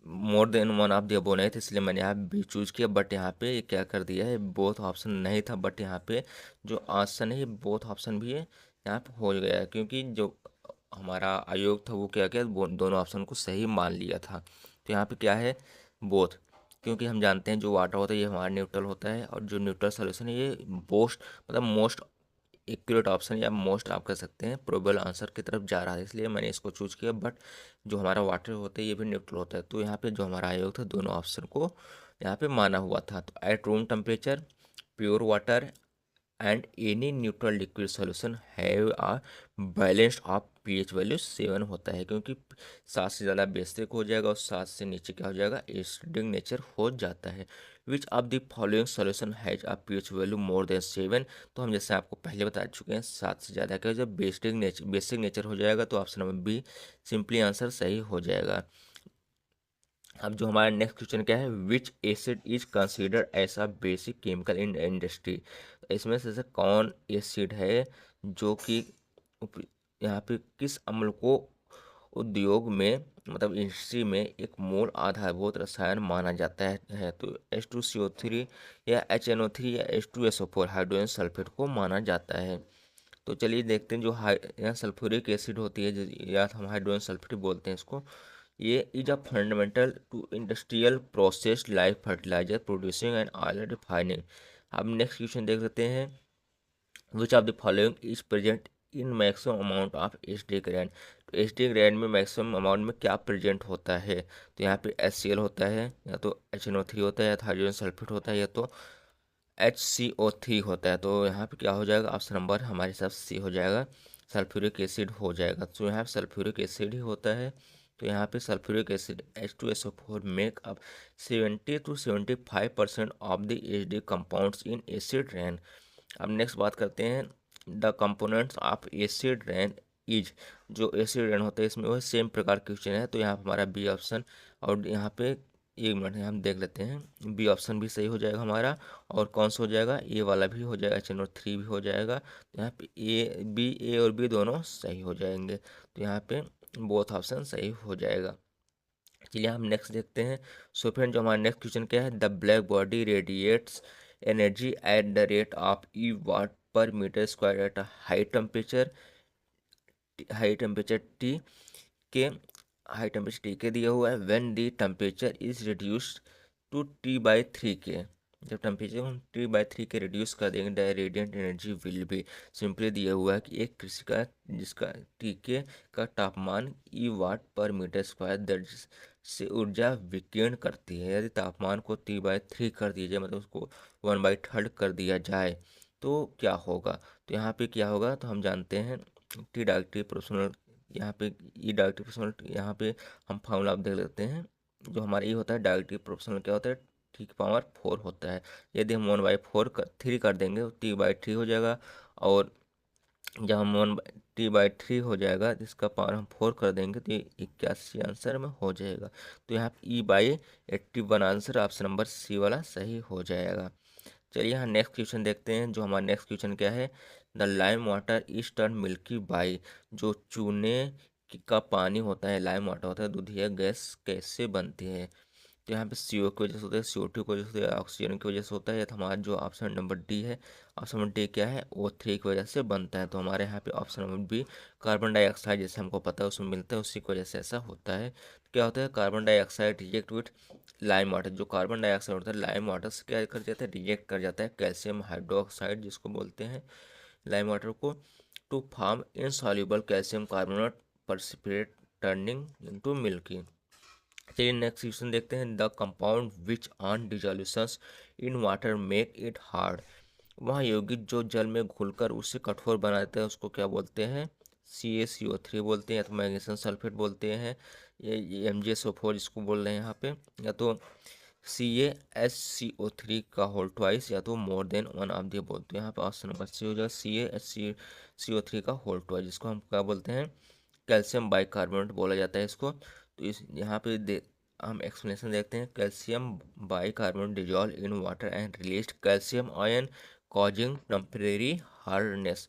more than one of the above नहीं था इसलिए मैंने यहाँ बी चूज किया, बट यहाँ पे ये क्या कर दिया है, बोथ ऑप्शन नहीं था, बट यहाँ पे जो ऑप्शन है ये बोथ ऑप्शन भी है यहाँ पे हो गया है, क्योंकि जो हमारा आयोग था वो क्या क्या दोनों ऑप्शन को सही मान लिया था। तो यहाँ पे क्या है, बोथ, क्योंकि हम जानते हैं जो वाटर होता है ये हमारा न्यूट्रल होता है, और जो न्यूट्रल सोल्यूशन है ये मोस्ट मतलब मोस्ट एक्यूरेट ऑप्शन या मोस्ट आप कह सकते हैं प्रोबेबल आंसर की तरफ जा रहा है, इसलिए मैंने इसको चूज किया। बट जो हमारा वाटर होता है ये भी न्यूट्रल होता है, तो यहाँ पे जो हमारा आयोग था दोनों ऑप्शन को यहाँ पे माना हुआ था। तो eight room temperature pure water and any neutral liquid solution have a balanced of pH value 7 होता है, क्योंकि 7 से ज़्यादा बेसिक हो जाएगा और 7 से नीचे क्या हो जाएगा, एसिडिक नेचर हो जाता है। Which of the following solution has a pH value more than 7। तो हम जैसे आपको पहले बता चुके हैं 7 से ज़्यादा का जब बेसिक नेचर हो जाएगा तो option number be simply answer सही हो जाएगा। अब जो हमारा नेक्स्ट क्वेश्चन क्या है, which acid is considered as a basic chemical in industry. इसमें से कौन एसिड है जो कि यहाँ पे किस अम्ल को उद्योग में मतलब इंडस्ट्री में एक मूल आधारभूत रसायन माना जाता है। तो H2CO3 या HNO3 या H2SO4 हाइड्रोजन सल्फेट को माना जाता है। तो चलिए देखते हैं जो यहाँ सल्फ्यूरिक एसिड होती है या हम हाइड्रोजन सल्फेट बोलते हैं इसको, ये is a fundamental to industrial process like fertiliser producing and oil refining. अब नेक्स्ट क्वेश्चन देख लेते हैं, which of the following is present in maximum amount of H D grand. तो एच डी ग्रैंड में मैक्सिमम अमाउंट में क्या प्रेजेंट होता है, तो यहाँ पे HCl होता है, या तो HNO3 होता है, या तो हाइड्रोजन सल्फेट होता है, या तो HCO3 होता है। तो यहाँ पे क्या हो जाएगा, ऑप्शन नंबर हमारे हिसाब से सी हो जाएगा, सल्फ्यूरिक एसिड हो जाएगा। तो यहाँ पे सल्फ्यूरिक एसिड ही होता है। तो यहाँ पे sulphuric acid H2SO4 make up 70 to 75% of the H D compounds in acid rain. अब नेक्स्ट बात करते हैं, the components of acid rain is. जो एसिड रेन होता है इसमें वह सेम प्रकार के क्वेश्चन है, तो यहाँ पर हमारा बी ऑप्शन, और यहाँ पे एक मिनट हम देख लेते हैं, बी ऑप्शन भी सही हो जाएगा हमारा, और कौन सा हो जाएगा, ए वाला भी हो जाएगा, HNO3 भी हो जाएगा। तो यहाँ पे ए और बी दोनों सही हो जाएंगे, तो यहाँ पे बोथ ऑप्शन सही हो जाएगा। चलिए हम नेक्स्ट देखते हैं। सो फ्रेंड जो हमारा नेक्स्ट क्वेश्चन क्या है, the black body radiates energy at the rate of E watt metre square at high temperature T K high temperature T K दिया हुआ है, when the temperature is reduced to T/3 K. जब टेम्परेचर हम T/3 के रिड्यूस कर देंगे the radiant energy will be. Simply दिया हुआ है कि एक कृषि का जिसका टी के का तापमान E वाट/मीटर स्क्वायर दर से ऊर्जा विकीर्ण करती है। यदि तापमान को T/3 कर दिया जाए, मतलब उसको 1/3 कर दिया जाए, तो क्या होगा। तो यहाँ पे क्या होगा, तो हम जानते हैं टी डायरेक्टली प्रोपोर्शनल, यहाँ पे ई डायरेक्टली प्रोपोर्शनल, यहाँ पे हम फार्मूला आप देख लेते हैं। जो हमारा ई होता है डायरेक्टली प्रोपोर्शनल क्या होता है, T⁴ होता है। यदि हम 1/3 कर देंगे तो T/3 हो जाएगा, और जब हम T/3 हो जाएगा तो इसका पावर हम 4 कर देंगे तो ये 81 आंसर में हो जाएगा। तो यहाँ पे E/81 आंसर ऑप्शन नंबर सी वाला सही हो जाएगा। चलिए यहाँ नेक्स्ट क्वेश्चन देखते हैं। जो हमारा नेक्स्ट क्वेश्चन क्या है, the lime water is turn milky by. जो चूने का पानी होता है, लाइम वाटर होता है, दूधिया गैस कैसे बनती है। तो यहाँ पे CO की वजह से होता है, CO2 की वजह से होता है, ऑक्सीजन की वजह से होता है, तो हमारा जो ऑप्शन नंबर डी है, ऑप्शन नंबर डी क्या है, O3 की वजह से बनता है। तो हमारे यहाँ पे option number B carbon dioxide, जैसे हमको पता है उसमें मिलता है, उसी की वजह से ऐसा होता है। क्या होता है, carbon dioxide reject with lime water. जो कार्बन डाइऑक्साइड होता है लाइम वाटर से क्या कर जाता है, रिजेक्ट कर जाता है कैल्शियम हाइड्रोक्साइड जिसको बोलते हैं लाइम वाटर को, to form insoluble calcium carbonate precipitate turning into milky. चलिए नेक्स्ट क्वेश्चन देखते हैं, the compound which on dissolutions in water make it hard. वह यौगिक जो जल में घुलकर उसे कठोर बनाते हैं उसको क्या बोलते हैं, CaCO3 बोलते हैं, या तो मैग्नीशियम सल्फेट बोलते हैं, ये MgSO4 जिसको बोल रहे हैं यहाँ पे, या तो CaHCO3 का होल ट्वाइस, या तो more than one of the बोलते हैं। यहाँ पे ऑप्शन नंबर सी हो जाएगा, CaHCO3 का होल ट्वाइस, जिसको हम क्या बोलते हैं, कैल्शियम बाइकार्बोनेट बोला जाता है इसको। तो इस यहाँ पे हम एक्सप्लेनेशन देखते हैं, calcium bicarbonate dissolve in water and release calcium ion causing temporary hardness.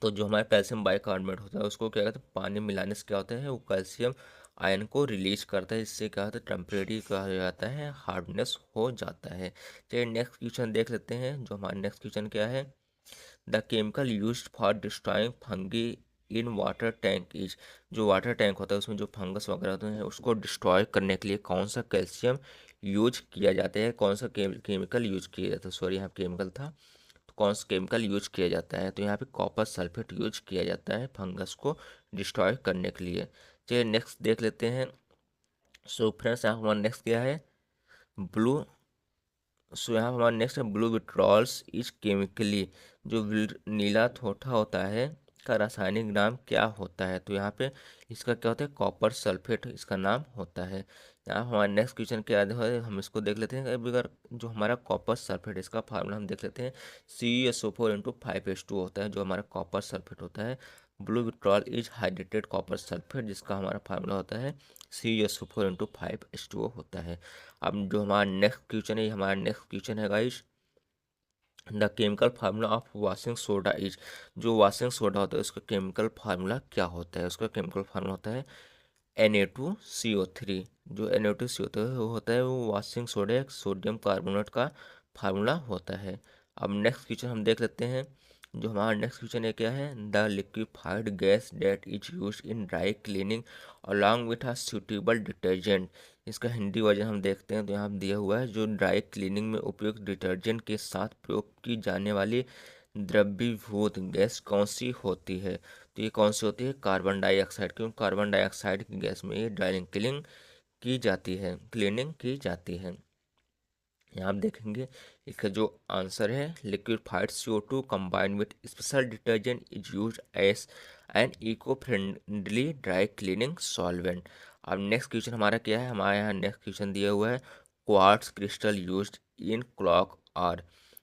तो जो हमारा कैल्शियम बाइकार्बोनेट होता है उसको क्या कहते हैं, पानी मिलाने से क्या होता है, वो कैल्शियम आयन को रिलीज करता है, इससे क्या होता है, टेम्परेरी कहा जाता है, हार्डनेस हो जाता है। चलिए नेक्स्ट क्वेश्चन देख लेते हैं। जो हमारा नेक्स्ट क्वेश्चन क्या है, the chemical use for destroying fungi in water tank is. जो वाटर टैंक होता है उसमें जो फंगस वगैरह होते हैं उसको डिस्ट्रॉय करने के लिए कौन सा कैल्शियम यूज किया जाता है, कौन सा केमिकल यूज किया जाता है, सॉरी यहाँ केमिकल था, तो कौन सा केमिकल यूज किया जाता है, तो यहाँ पे कॉपर सल्फेट यूज किया जाता है फंगस को डिस्ट्रॉय करने के लिए। चलिए नेक्स्ट देख लेते हैं। सो फ्रेंड्स यहाँ हमारा नेक्स्ट क्या है, ब्लू। सो यहाँ हमारा नेक्स्ट है, ब्लू विट्रॉल्स इज केमिकली। जो नीला थोथा होता है इसका रासायनिक नाम क्या होता है? तो यहाँ पे इसका क्या होता है, कॉपर सल्फेट इसका नाम होता है। यहाँ हमारा नेक्स्ट क्वेश्चन क्या है, हम इसको देख लेते हैं। अगर जो हमारा कॉपर सल्फेट, इसका फार्मूला हम देख लेते हैं। CuSO4 × 5H2 होता है जो हमारा कॉपर सल्फेट होता है। Blue vitriol is hydrated copper sulphate, जिसका हमारा फार्मूला होता है CuSO4 × 5H2O होता है। अब जो हमारा नेक्स्ट क्वेश्चन है, हमारा नेक्स्ट क्वेश्चन है guys, the chemical formula of washing soda is. जो वॉशिंग सोडा होता है उसका केमिकल फार्मूला क्या होता है? उसका केमिकल फार्मूला होता है Na2CO3। जो Na2CO होता है वो वॉशिंग सोडा या सोडियम कार्बोनेट का फार्मूला होता है। अब नेक्स्ट क्वेश्चन हम देख लेते हैं। जो हमारा नेक्स्ट क्वेश्चन है क्या है, the liquefied gas that is use in dry cleaning along with a suitable detergent. इसका हिंदी वर्जन हम देखते हैं। तो यहाँ दिया हुआ है, जो ड्राई क्लीनिंग में उपयुक्त डिटर्जेंट के साथ प्रयोग की जाने वाली द्रवीभूत गैस कौन सी होती है? तो ये कौन सी होती है, कार्बन डाइऑक्साइड। क्योंकि कार्बन डाइऑक्साइड की गैस में ये ड्राई क्लीनिंग की जाती है, क्लीनिंग की जाती है। यहाँ आप देखेंगे इसका जो आंसर है, liquefied CO2 combined with special detergent is use as an eco friendly dry cleaning solvent. अब नेक्स्ट क्वेश्चन हमारा क्या है, हमारे यहाँ नेक्स्ट क्वेश्चन दिया हुआ है, quartz crystal used in clock are.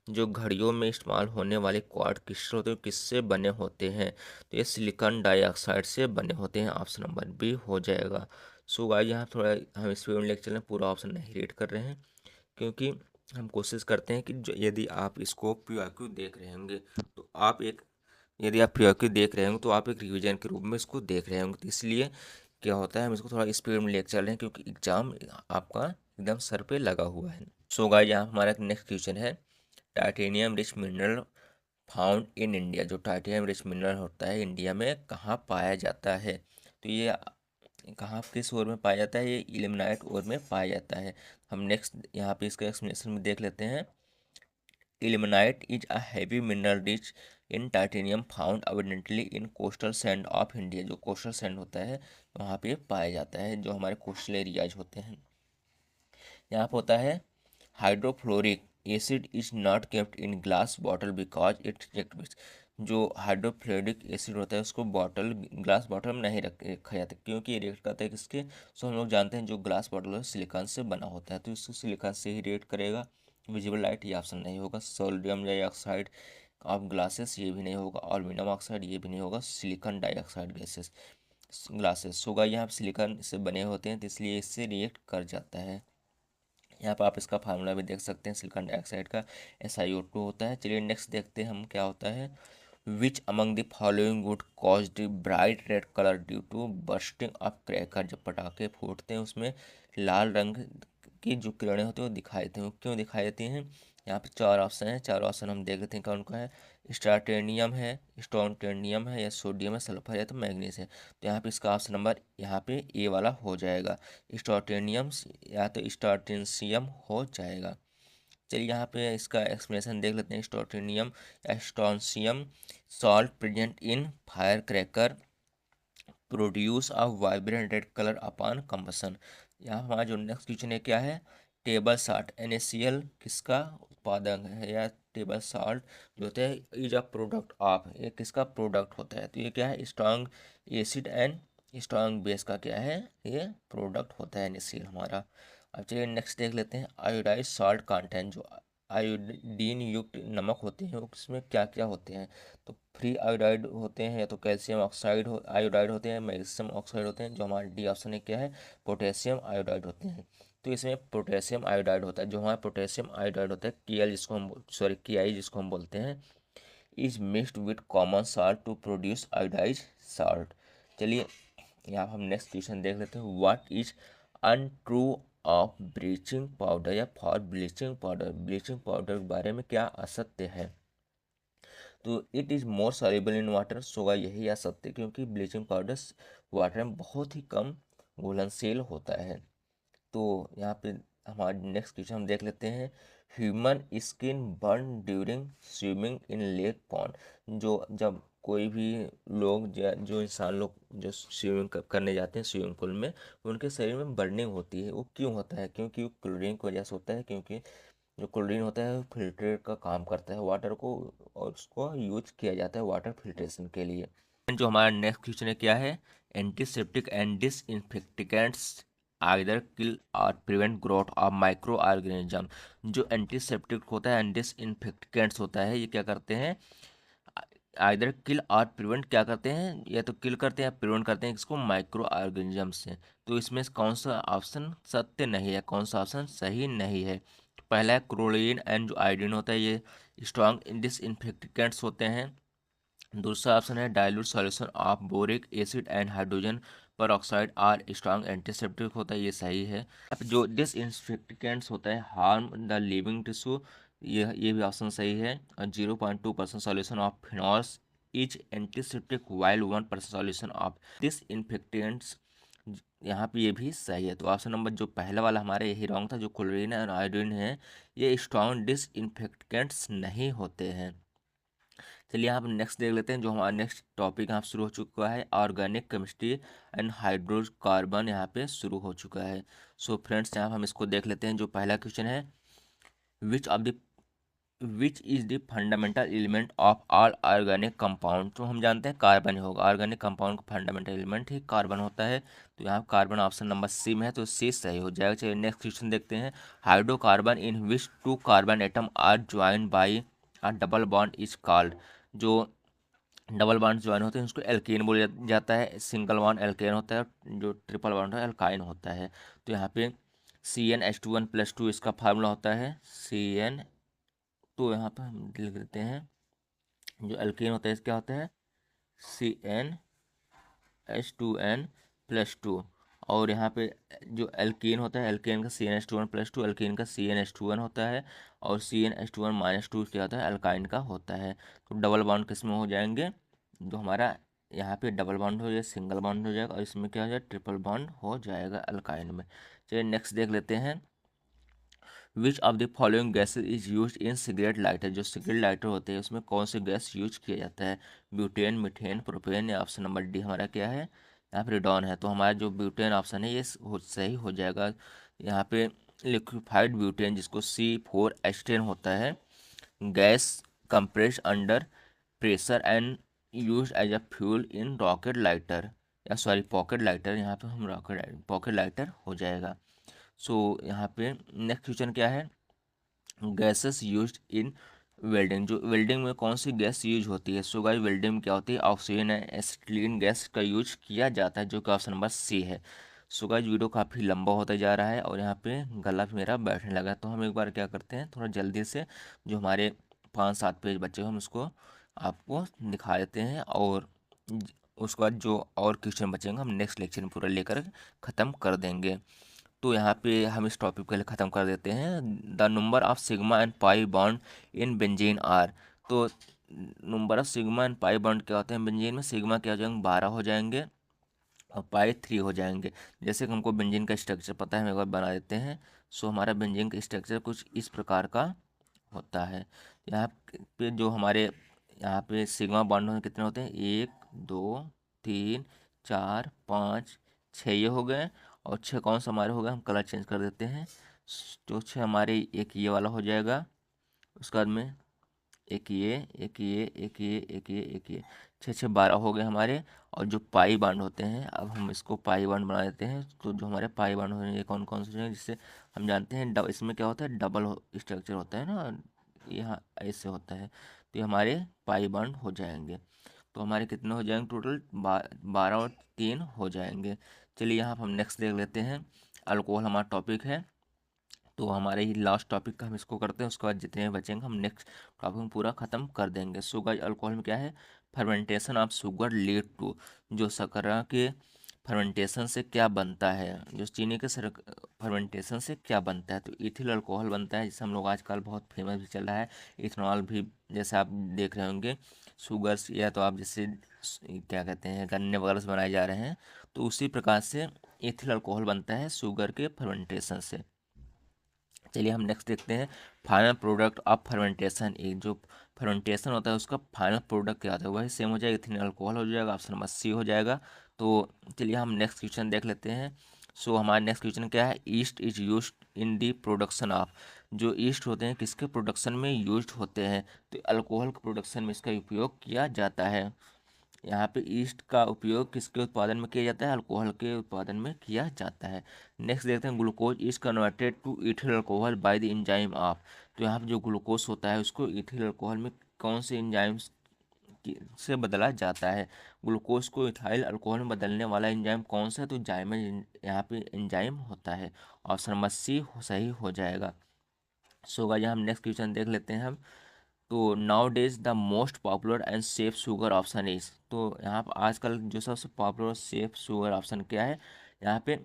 जो घड़ियों में इस्तेमाल होने वाले क्वार्ट्ज क्रिस्टल होते हैं किससे बने होते हैं? तो ये सिलिकॉन डाइऑक्साइड से बने होते हैं। ऑप्शन नंबर बी हो जाएगा। सो गाइस यहाँ थोड़ा हम स्पीड में लेकर चलें, पूरा ऑप्शन नहीं रीड कर रहे हैं, क्योंकि हम कोशिश करते हैं कि यदि आप इसको PYQ देख रहे होंगे तो आप एक, यदि आप PYQ देख रहे होंगे तो आप एक रिवीजन के रूप में इसको देख रहे होंगे। तो इसलिए क्या होता है, हम इसको थोड़ा स्पीड में लेकर चल रहे हैं क्योंकि एग्जाम आपका एकदम सर पे लगा हुआ है। सो गाइस यहाँ हमारा नेक्स्ट क्वेश्चन है, titanium rich mineral found in India. जो टाइटेनियम रिच मिनरल होता है इंडिया में कहाँ पाया जाता है? तो ये कहाँ किस ओर में पाया जाता है? ये इल्मेनाइट ओर में पाया जाता है। हम नेक्स्ट यहाँ पे इसका एक्सप्लेनेशन में देख लेते हैं। Ilmenite is a heavy mineral rich in titanium found abundantly in coastal sand of India. जो कोस्टल सैंड होता है वहाँ पे पाया जाता है, जो हमारे कोस्टल एरियाज होते हैं। यहाँ पे होता है, hydrofluoric acid is not kept in glass bottle because it react. जो हाइड्रोफ्लोरिक एसिड होता है उसको बॉटल, ग्लास बॉटल में नहीं रखा जाता, क्योंकि ये रिएक्ट करता है किसके? सो हम लोग जानते हैं जो ग्लास बॉटल है सिलिकॉन से बना होता है, तो इसको सिलिकॉन से ही रिएक्ट करेगा। विजिबल लाइट ये ऑप्शन नहीं होगा। सोडियम डाइऑक्साइड ऑफ ग्लासेस ये भी नहीं होगा। एल्यूमिनियम ऑक्साइड ये भी नहीं होगा। सिलिकॉन डाइऑक्साइड गैसेस ग्लासेस होगा। यहाँ सिलिकॉन से बने होते हैं तो इसलिए इससे रिएक्ट कर जाता है। यहाँ पर आप इसका फार्मूला भी देख सकते हैं, सिलिकॉन डाइऑक्साइड का SiO2 होता है। चलिए नेक्स्ट देखते हैं हम क्या होता है। Which among the following would cause the bright red colour due to bursting of cracker. जब पटाखे फूटते हैं उसमें लाल रंग की जो किरणें होती हैं वो दिखाई देती हैं। वो क्यों दिखाई देती हैं? यहाँ पे चार ऑप्शन है, चार ऑप्शन हम देख लेते हैं कौन का है। स्टार्टेनियम है, स्टोनटेनियम है, या सोडियम है, सल्फर है, तो मैग्नीज है। तो यहाँ पे इसका ऑप्शन नंबर यहाँ पे ए वाला हो जाएगा, स्टॉर्टेनियम या तो स्टार्टेंशियम हो जाएगा। चलिए यहाँ पे इसका एक्सप्लेनेशन देख लेते हैं। स्टॉर्टेनियम या strontium salt present in fire cracker produce a vibrant red colour upon combustion. यहाँ हमारा जो नेक्स्ट क्वेश्चन है क्या है, टेबल साल्ट NaCl किसका उत्पादक है? या टेबल साल्ट जो होता है इज अ प्रोडक्ट ऑफ, ये किसका प्रोडक्ट होता है? तो ये क्या है, strong acid and strong base का क्या है, ये प्रोडक्ट होता है NaCl हमारा। अब चलिए नेक्स्ट देख लेते हैं, आयोडाइज सॉल्ट कंटेंट। जो आयोडीन युक्त नमक होते हैं उसमें क्या क्या होते हैं? तो फ्री आयोडाइड होते हैं, या तो कैल्शियम ऑक्साइड आयोडाइड होते हैं, मैग्नीशियम ऑक्साइड होते हैं। जो हमारा डी ऑप्शन है क्या है, पोटेशियम आयोडाइड होते हैं। तो इसमें पोटेशियम आयोडाइड होता है। जो हमारा पोटेशियम आयोडाइड होता है KL जिसको हम KI जिसको हम बोलते हैं, is mixed with common salt to produce iodise salt. चलिए यहाँ हम नेक्स्ट क्वेश्चन देख लेते हैं। What is untrue of bleaching powder या for bleaching powder. Bleaching powder के बारे में क्या असत्य है? तो it is more soluble in water. सोगा यही असत्य, क्योंकि ब्लीचिंग पाउडर वाटर में बहुत ही कम घुलनशील होता है। तो यहाँ पे हमारा नेक्स्ट क्वेश्चन हम देख लेते हैं। Human skin burn during swimming in lake pond. जो जब कोई भी लोग जो इंसान लोग जो स्विमिंग करने जाते हैं स्विमिंग पूल में, उनके शरीर में बर्निंग होती है। वो क्यों होता है? क्योंकि वो क्लोरीन की वजह से होता है। क्योंकि जो क्लोरीन होता है वो फिल्टर का काम करता है वाटर को, और उसको यूज किया जाता है वाटर फिल्ट्रेशन के लिए। जो हमारा नेक्स्ट क्वेश्चन है क्या है, एंटीसेप्टिक एंड डिसइंफेक्टेंट्स आइदर किल और prevent growth of micro organism. जो एंटीसेप्टिक होता है एंड डिसइंफेक्टेंट्स होता है, ये क्या करते हैं, आइदर किल और प्रिवेंट क्या करते हैं, या तो किल करते हैं या प्रिवेंट करते हैं इसको माइक्रो ऑर्गेनिज्म से। तो इसमें कौन सा ऑप्शन सत्य नहीं है, कौन सा ऑप्शन सही नहीं है। तो पहला है क्लोरीन एंड जो आयोडीन होता है ये स्ट्रॉन्ग डिसइंफेक्टेंट्स होते हैं। दूसरा ऑप्शन है dilute solution of boric acid and hydrogen पर ऑक्साइड आर स्ट्रॉन्ग एंटीसेप्टिक होता है, ये सही है। अब जो डिसइंफेक्टेंट्स होता है हार्म द लिविंग टिश्यू, ये भी ऑप्शन सही है। और 0.2% solution of phenols is antiseptic while 1% solution of disinfectants, यहाँ पे ये भी सही है। तो ऑप्शन नंबर जो पहला वाला हमारे यही रॉन्ग था, जो क्लोरीन और आयोडीन है ये स्ट्रॉन्ग डिसइंफेक्टेंट्स नहीं होते हैं। चलिए यहाँ पर नेक्स्ट देख लेते हैं। जो हमारा नेक्स्ट टॉपिक यहाँ शुरू हो चुका है, ऑर्गेनिक केमिस्ट्री एंड हाइड्रोकार्बन यहाँ पे शुरू हो चुका है। सो फ्रेंड्स यहाँ हम इसको देख लेते हैं। जो पहला क्वेश्चन है, which is the fundamental element of all organic compound. तो हम जानते हैं कार्बन ही होगा, ऑर्गेनिक कंपाउंड का फंडामेंटल एलिमेंट ही कार्बन होता है। तो यहाँ कार्बन ऑप्शन नंबर सी में है, तो सी सही हो जाएगा। चलिए नेक्स्ट क्वेश्चन देखते हैं, hydrocarbon in which two carbon atom are join by a double bond is called. जो डबल बॉन्ड ज्वाइन होते हैं उसको एल्केन बोला जाता है, सिंगल बॉन्ड एल्केन होता है, जो ट्रिपल बॉन्ड है एल्काइन होता है। तो यहाँ पे CnH2n+2 इसका फार्मूला होता है Cn। तो यहाँ पर हम लिख देते हैं, जो एल्केन होता है इसका क्या होता है CnH2n+2। और यहाँ पे जो एल्केन होता है, एल्केन का CnH2n+2, एल्केन का CnH2n होता है। और CnH2n-2 क्या होता है, एल्काइन का होता है। तो डबल बॉन्ड किस में हो जाएंगे, जो हमारा यहाँ पे डबल बॉन्ड हो जाएगा, सिंगल बॉन्ड हो जाएगा, और इसमें क्या हो जाएगा, ट्रिपल बॉन्ड हो जाएगा एल्काइन में। चलिए नेक्स्ट देख लेते हैं, which of the following gases is use in cigarette lighter. जो सिगरेट लाइटर होते हैं उसमें कौन से गैस यूज किया जाता है, ब्यूटेन, मीथेन, प्रोपेन, या ऑप्शन नंबर डी हमारा क्या है, यहाँ पे रेडॉन है। तो हमारा जो ब्यूटेन ऑप्शन है ये सही हो जाएगा। यहाँ पे लिक्विफाइड ब्यूटेन जिसको C4H10 होता है, gas compress under pressure and use as a fuel in rocket lighter, या सॉरी पॉकेट लाइटर, यहाँ पे हम रॉकेट पॉकेट लाइटर हो जाएगा। सो यहाँ पे नेक्स्ट क्वेश्चन क्या है, गैसेस यूज्ड इन वेल्डिंग। जो वेल्डिंग में कौन सी गैस यूज होती है। सो गाइस वेल्डिंग में क्या होती है, ऑक्सीजन एंड एसिटिलीन गैस का यूज किया जाता है, जो कि ऑप्शन नंबर सी है। सो गाइस वीडियो काफ़ी लंबा होता जा रहा है और यहाँ पे गला भी मेरा बैठने लगा है, तो हम एक बार क्या करते हैं, थोड़ा जल्दी से जो हमारे 5-7 पेज बचे हुए हम उसको आपको दिखा देते हैं, और उसके बाद जो और क्वेश्चन बचेंगे हम नेक्स्ट लेक्चर में पूरा लेकर ख़त्म कर देंगे। तो यहाँ पे हम इस टॉपिक को ख़त्म कर देते हैं। The number of sigma and pi bond in benzene are. तो number of sigma and pi bond क्या होते हैं बेंजीन में, सिग्मा क्या हो जाएंगे 12 हो जाएंगे, और पाई 3 हो जाएंगे। जैसे कि हमको बेंजीन का स्ट्रक्चर पता है, हम एक बार बना देते हैं। सो हमारा बेंजीन का स्ट्रक्चर कुछ इस प्रकार का होता है। यहाँ पे जो हमारे यहाँ पे सिग्मा बॉन्ड होने कितने होते हैं, 1 2 3 4 5 6 ये हो गए। और 6 कौन सा हमारे हो गए, हम कलर चेंज कर देते हैं। तो 6 हमारे एक ये वाला हो जाएगा, उसके बाद में एक ये एक ये एक ये एक ये एक ये, 6 6 12 हो गए हमारे। और जो पाई बांड होते हैं, अब हम इसको पाई बांड बना देते हैं। तो जो हमारे पाई बांड होते हैं ये कौन कौन से हैं, जिससे हम जानते हैं इसमें क्या होता है, डबल स्ट्रक्चर होता है ना, यहाँ ऐसे होता है। तो ये हमारे पाई बांड हो जाएंगे। तो हमारे कितने हो जाएंगे टोटल, 12 और 3 हो जाएंगे। चलिए यहाँ पर हम नेक्स्ट देख लेते हैं, अल्कोहल हमारा टॉपिक है। तो हमारे ही लास्ट टॉपिक का हम इसको करते हैं, उसके बाद जितने बचेंगे हम नेक्स्ट टॉपिक पूरा ख़त्म कर देंगे। शुगर अल्कोहल में क्या है, fermentation of sugar lead to. जो शर्करा के फर्मेंटेशन से क्या बनता है, जो चीनी के फर्मेंटेशन से क्या बनता है, तो इथिल अल्कोहल बनता है, जिसे हम लोग आजकल बहुत फेमस भी चल रहा है। इथेनॉल भी जैसे आप देख रहे होंगे, शुगर्स या तो आप जैसे क्या कहते हैं गन्ने वगैरह से बनाए जा रहे हैं, तो उसी प्रकार से इथिल अल्कोहल बनता है शुगर के फर्मेंटेशन से। चलिए हम नेक्स्ट देखते हैं, फाइनल प्रोडक्ट ऑफ फर्मेंटेशन। एक जो फर्मेंटेशन होता है उसका फाइनल प्रोडक्ट क्या होता है, वही सेम हो जाएगा, इथेनॉल अल्कोहल हो जाएगा, ऑप्शन नंबर सी हो जाएगा। तो चलिए हम नेक्स्ट क्वेश्चन देख लेते हैं। सो हमारा नेक्स्ट क्वेश्चन क्या है, east is use in the production of. जो ईस्ट होते हैं किसके प्रोडक्शन में यूज होते हैं, तो अल्कोहल के प्रोडक्शन में इसका उपयोग किया जाता है। यहाँ पे ईस्ट का उपयोग किसके उत्पादन में किया जाता है? अल्कोहल के उत्पादन में किया जाता है। नेक्स्ट देखते हैं, glucose is converted to ethyl alcohol by the enzyme of. तो यहाँ पे जो ग्लूकोज होता है उसको इथिल अल्कोहल में कौन से एंजाइम से बदला जाता है? ग्लूकोज को इथाइल अल्कोहल में बदलने वाला एंजाइम कौन सा है? तो जाइम यहाँ पे एंजाइम होता है। ऑप्शन नंबर सी सही हो जाएगा। सो गाइस हम नेक्स्ट क्वेश्चन देख लेते हैं हम। तो now days the most popular and safe sugar option is. तो यहाँ पर आजकल जो सबसे पॉपुलर सेफ शुगर ऑप्शन क्या है? यहाँ पे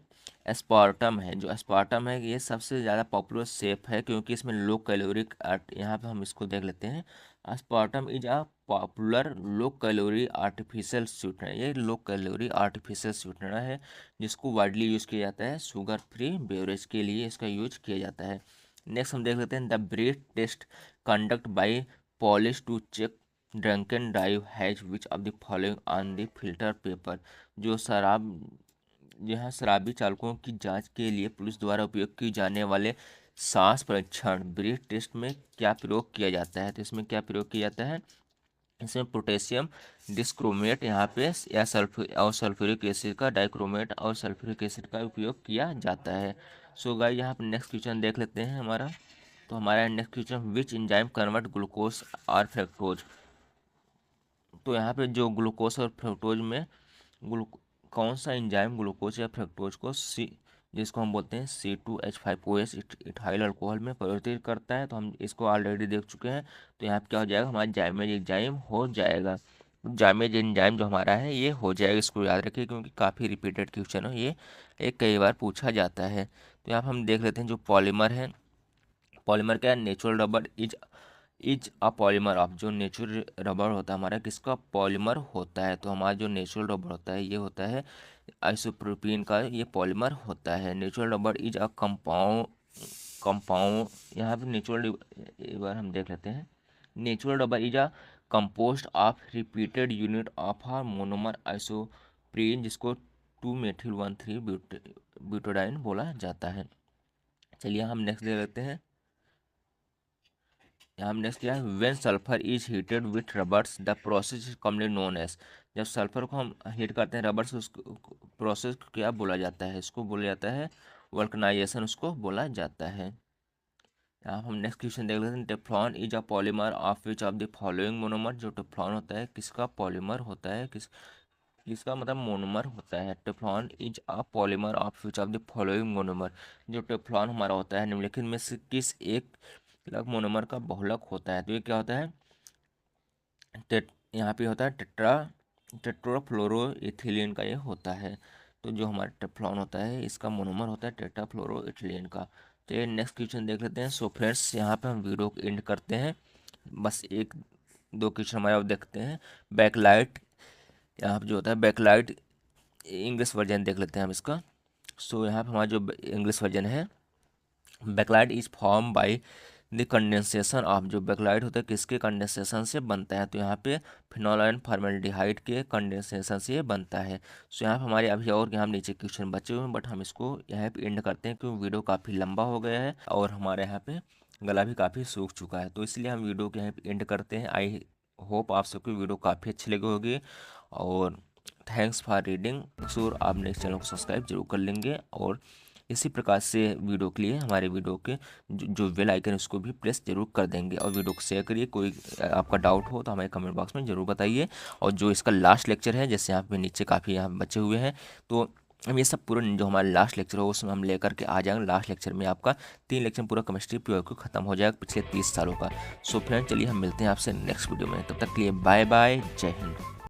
एस्पार्टम है। जो एस्पार्टम है ये सबसे ज़्यादा पॉपुलर सेफ है क्योंकि इसमें लो कैलोरिक। यहाँ पे हम इसको देख लेते हैं। Aspartame is a popular low calorie artificial sweetener. ये लो कैलोरी आर्टिफिशियल स्वीटनर है जिसको वाइडली यूज़ किया जाता है शुगर फ्री बेवरेज के लिए इसका यूज किया जाता है। नेक्स्ट हम देख लेते हैं, the breath test conduct by police to check drunken drive has which of the following on the filter paper. जो शराबी चालकों की जांच के लिए पुलिस द्वारा उपयोग की जाने वाले सांस परीक्षण ब्रीथ टेस्ट में क्या प्रयोग किया जाता है? तो इसमें क्या प्रयोग किया जाता है? इसमें पोटेशियम डिस्क्रोमेट यहाँ पे या सल्फ्यूरिक एसिड का डाइक्रोमेट और सल्फ्यूरिक एसिड का उपयोग किया जाता है। सो गाइस यहाँ पे नेक्स्ट क्वेश्चन देख लेते हैं हमारा। तो हमारा next question, which enzyme convert glucose और फ्रक्टोज। तो यहाँ पे जो ग्लूकोज और फ्रक्टोज में ग्लू कौन सा एंजाइम ग्लूकोज या फ्रक्टोज को जिसको हम बोलते हैं C2H5OH इथाइल अल्कोहल में परिवर्तित करता है? तो हम इसको ऑलरेडी देख चुके हैं। तो यहाँ पे क्या हो जाएगा? हमारा जाइमेज एंजाइम हो जाएगा। जाइमेज एंजाइम जो हमारा है ये हो जाएगा। इसको याद रखिए क्योंकि काफ़ी रिपीटेड क्वेश्चन हो ये, एक कई बार पूछा जाता है। तो यहाँ पे हम देख लेते हैं जो पॉलीमर है। पॉलीमर क्या है? Natural rubber is a polymer of. जो नेचुरल रबर होता है हमारा किसका पॉलीमर होता है? तो हमारा जो नेचुरल रबर होता है ये होता है आइसोप्रोपीन का, ये पॉलीमर होता है। Natural rubber is a compound यहाँ पे नेचुरल, एक बार हम देख लेते हैं। Natural rubber is a compost of repeated unit of a monomer isoprene जिसको 2-मेथिल-1,3 ब्यूटाडाइन बोला जाता है। चलिए हम नेक्स्ट देख लेते हैं। यहाँ नेक्स्ट क्या है, when sulphur is heated with rubbers the process is commonly known as. जब सल्फर को हम हीट करते हैं रबर से उसको प्रोसेस को क्या बोला जाता है? इसको बोला जाता है वल्कनाइजेशन, उसको बोला जाता है। यहाँ हम नेक्स्ट क्वेश्चन देख लेते हैं, Teflon is a polymer of which of the following monomer. जो टेफ्लॉन होता है किसका पॉलीमर होता है? किसका मतलब मोनोमर होता है? Teflon is a polymer of which of the following monomer. जो टेफ्लॉन हमारा होता है निम्नलिखित में से किस एक लग मोनोमर का बहुलक होता है? तो ये क्या होता है? यहाँ पे होता है टेट्राफ्लोरोइथिलीन का ये होता है। तो जो हमारा टेफ्लॉन होता है इसका मोनोमर होता है टेट्राफ्लोरोइथिलीन का। तो ये नेक्स्ट क्वेश्चन देख लेते हैं। सो फ्रेंड्स यहाँ पे हम वीडियो को एंड करते हैं। बस एक दो क्वेश्चन हमारे अब देखते हैं। बैकलाइट, यहाँ पे जो होता है बैकलाइट इंग्लिश वर्जन देख लेते हैं हम इसका। सो यहाँ पे हमारा जो इंग्लिश वर्जन है, Bakelite is form by the condensation of. जो बैकलाइट होता है किसके कंडेंसेशन से बनता है? तो यहाँ पे फिनॉल एंड फॉर्मेल्डिहाइड के कंडेंसेशन से ये बनता है। सो यहाँ पे हमारे अभी और यहाँ नीचे क्वेश्चन बचे हुए हैं बट हम इसको यहाँ पे एंड करते हैं क्योंकि वीडियो काफ़ी लंबा हो गया है और हमारे यहाँ पे गला भी काफ़ी सूख चुका है। तो इसलिए हम वीडियो को यहाँ पे एंड करते हैं। आई होप आप सबको वीडियो काफ़ी अच्छी लगी होगी और थैंक्स फॉर रीडिंग। श्योर आप नेक्स्ट चैनल को सब्सक्राइब जरूर कर लेंगे और इसी प्रकार से वीडियो के लिए हमारे वीडियो के जो बेल आइकन है उसको भी प्रेस जरूर कर देंगे और वीडियो को शेयर करिए। कोई आपका डाउट हो तो हमारे कमेंट बॉक्स में ज़रूर बताइए। और जो इसका लास्ट लेक्चर है, जैसे यहाँ पे नीचे काफ़ी यहाँ बचे हुए हैं, तो हम ये सब पूरा जो हमारा लास्ट लेक्चर हो उसमें हम लेकर के आ जाएंगे। लास्ट लेक्चर में आपका 3 लेक्चर पूरा केमिस्ट्री प्योर को खत्म हो जाएगा पिछले 30 सालों का। सो फ्रेंड चलिए हम मिलते हैं आपसे नेक्स्ट वीडियो में, तब तक के लिए बाय बाय, जय हिंद।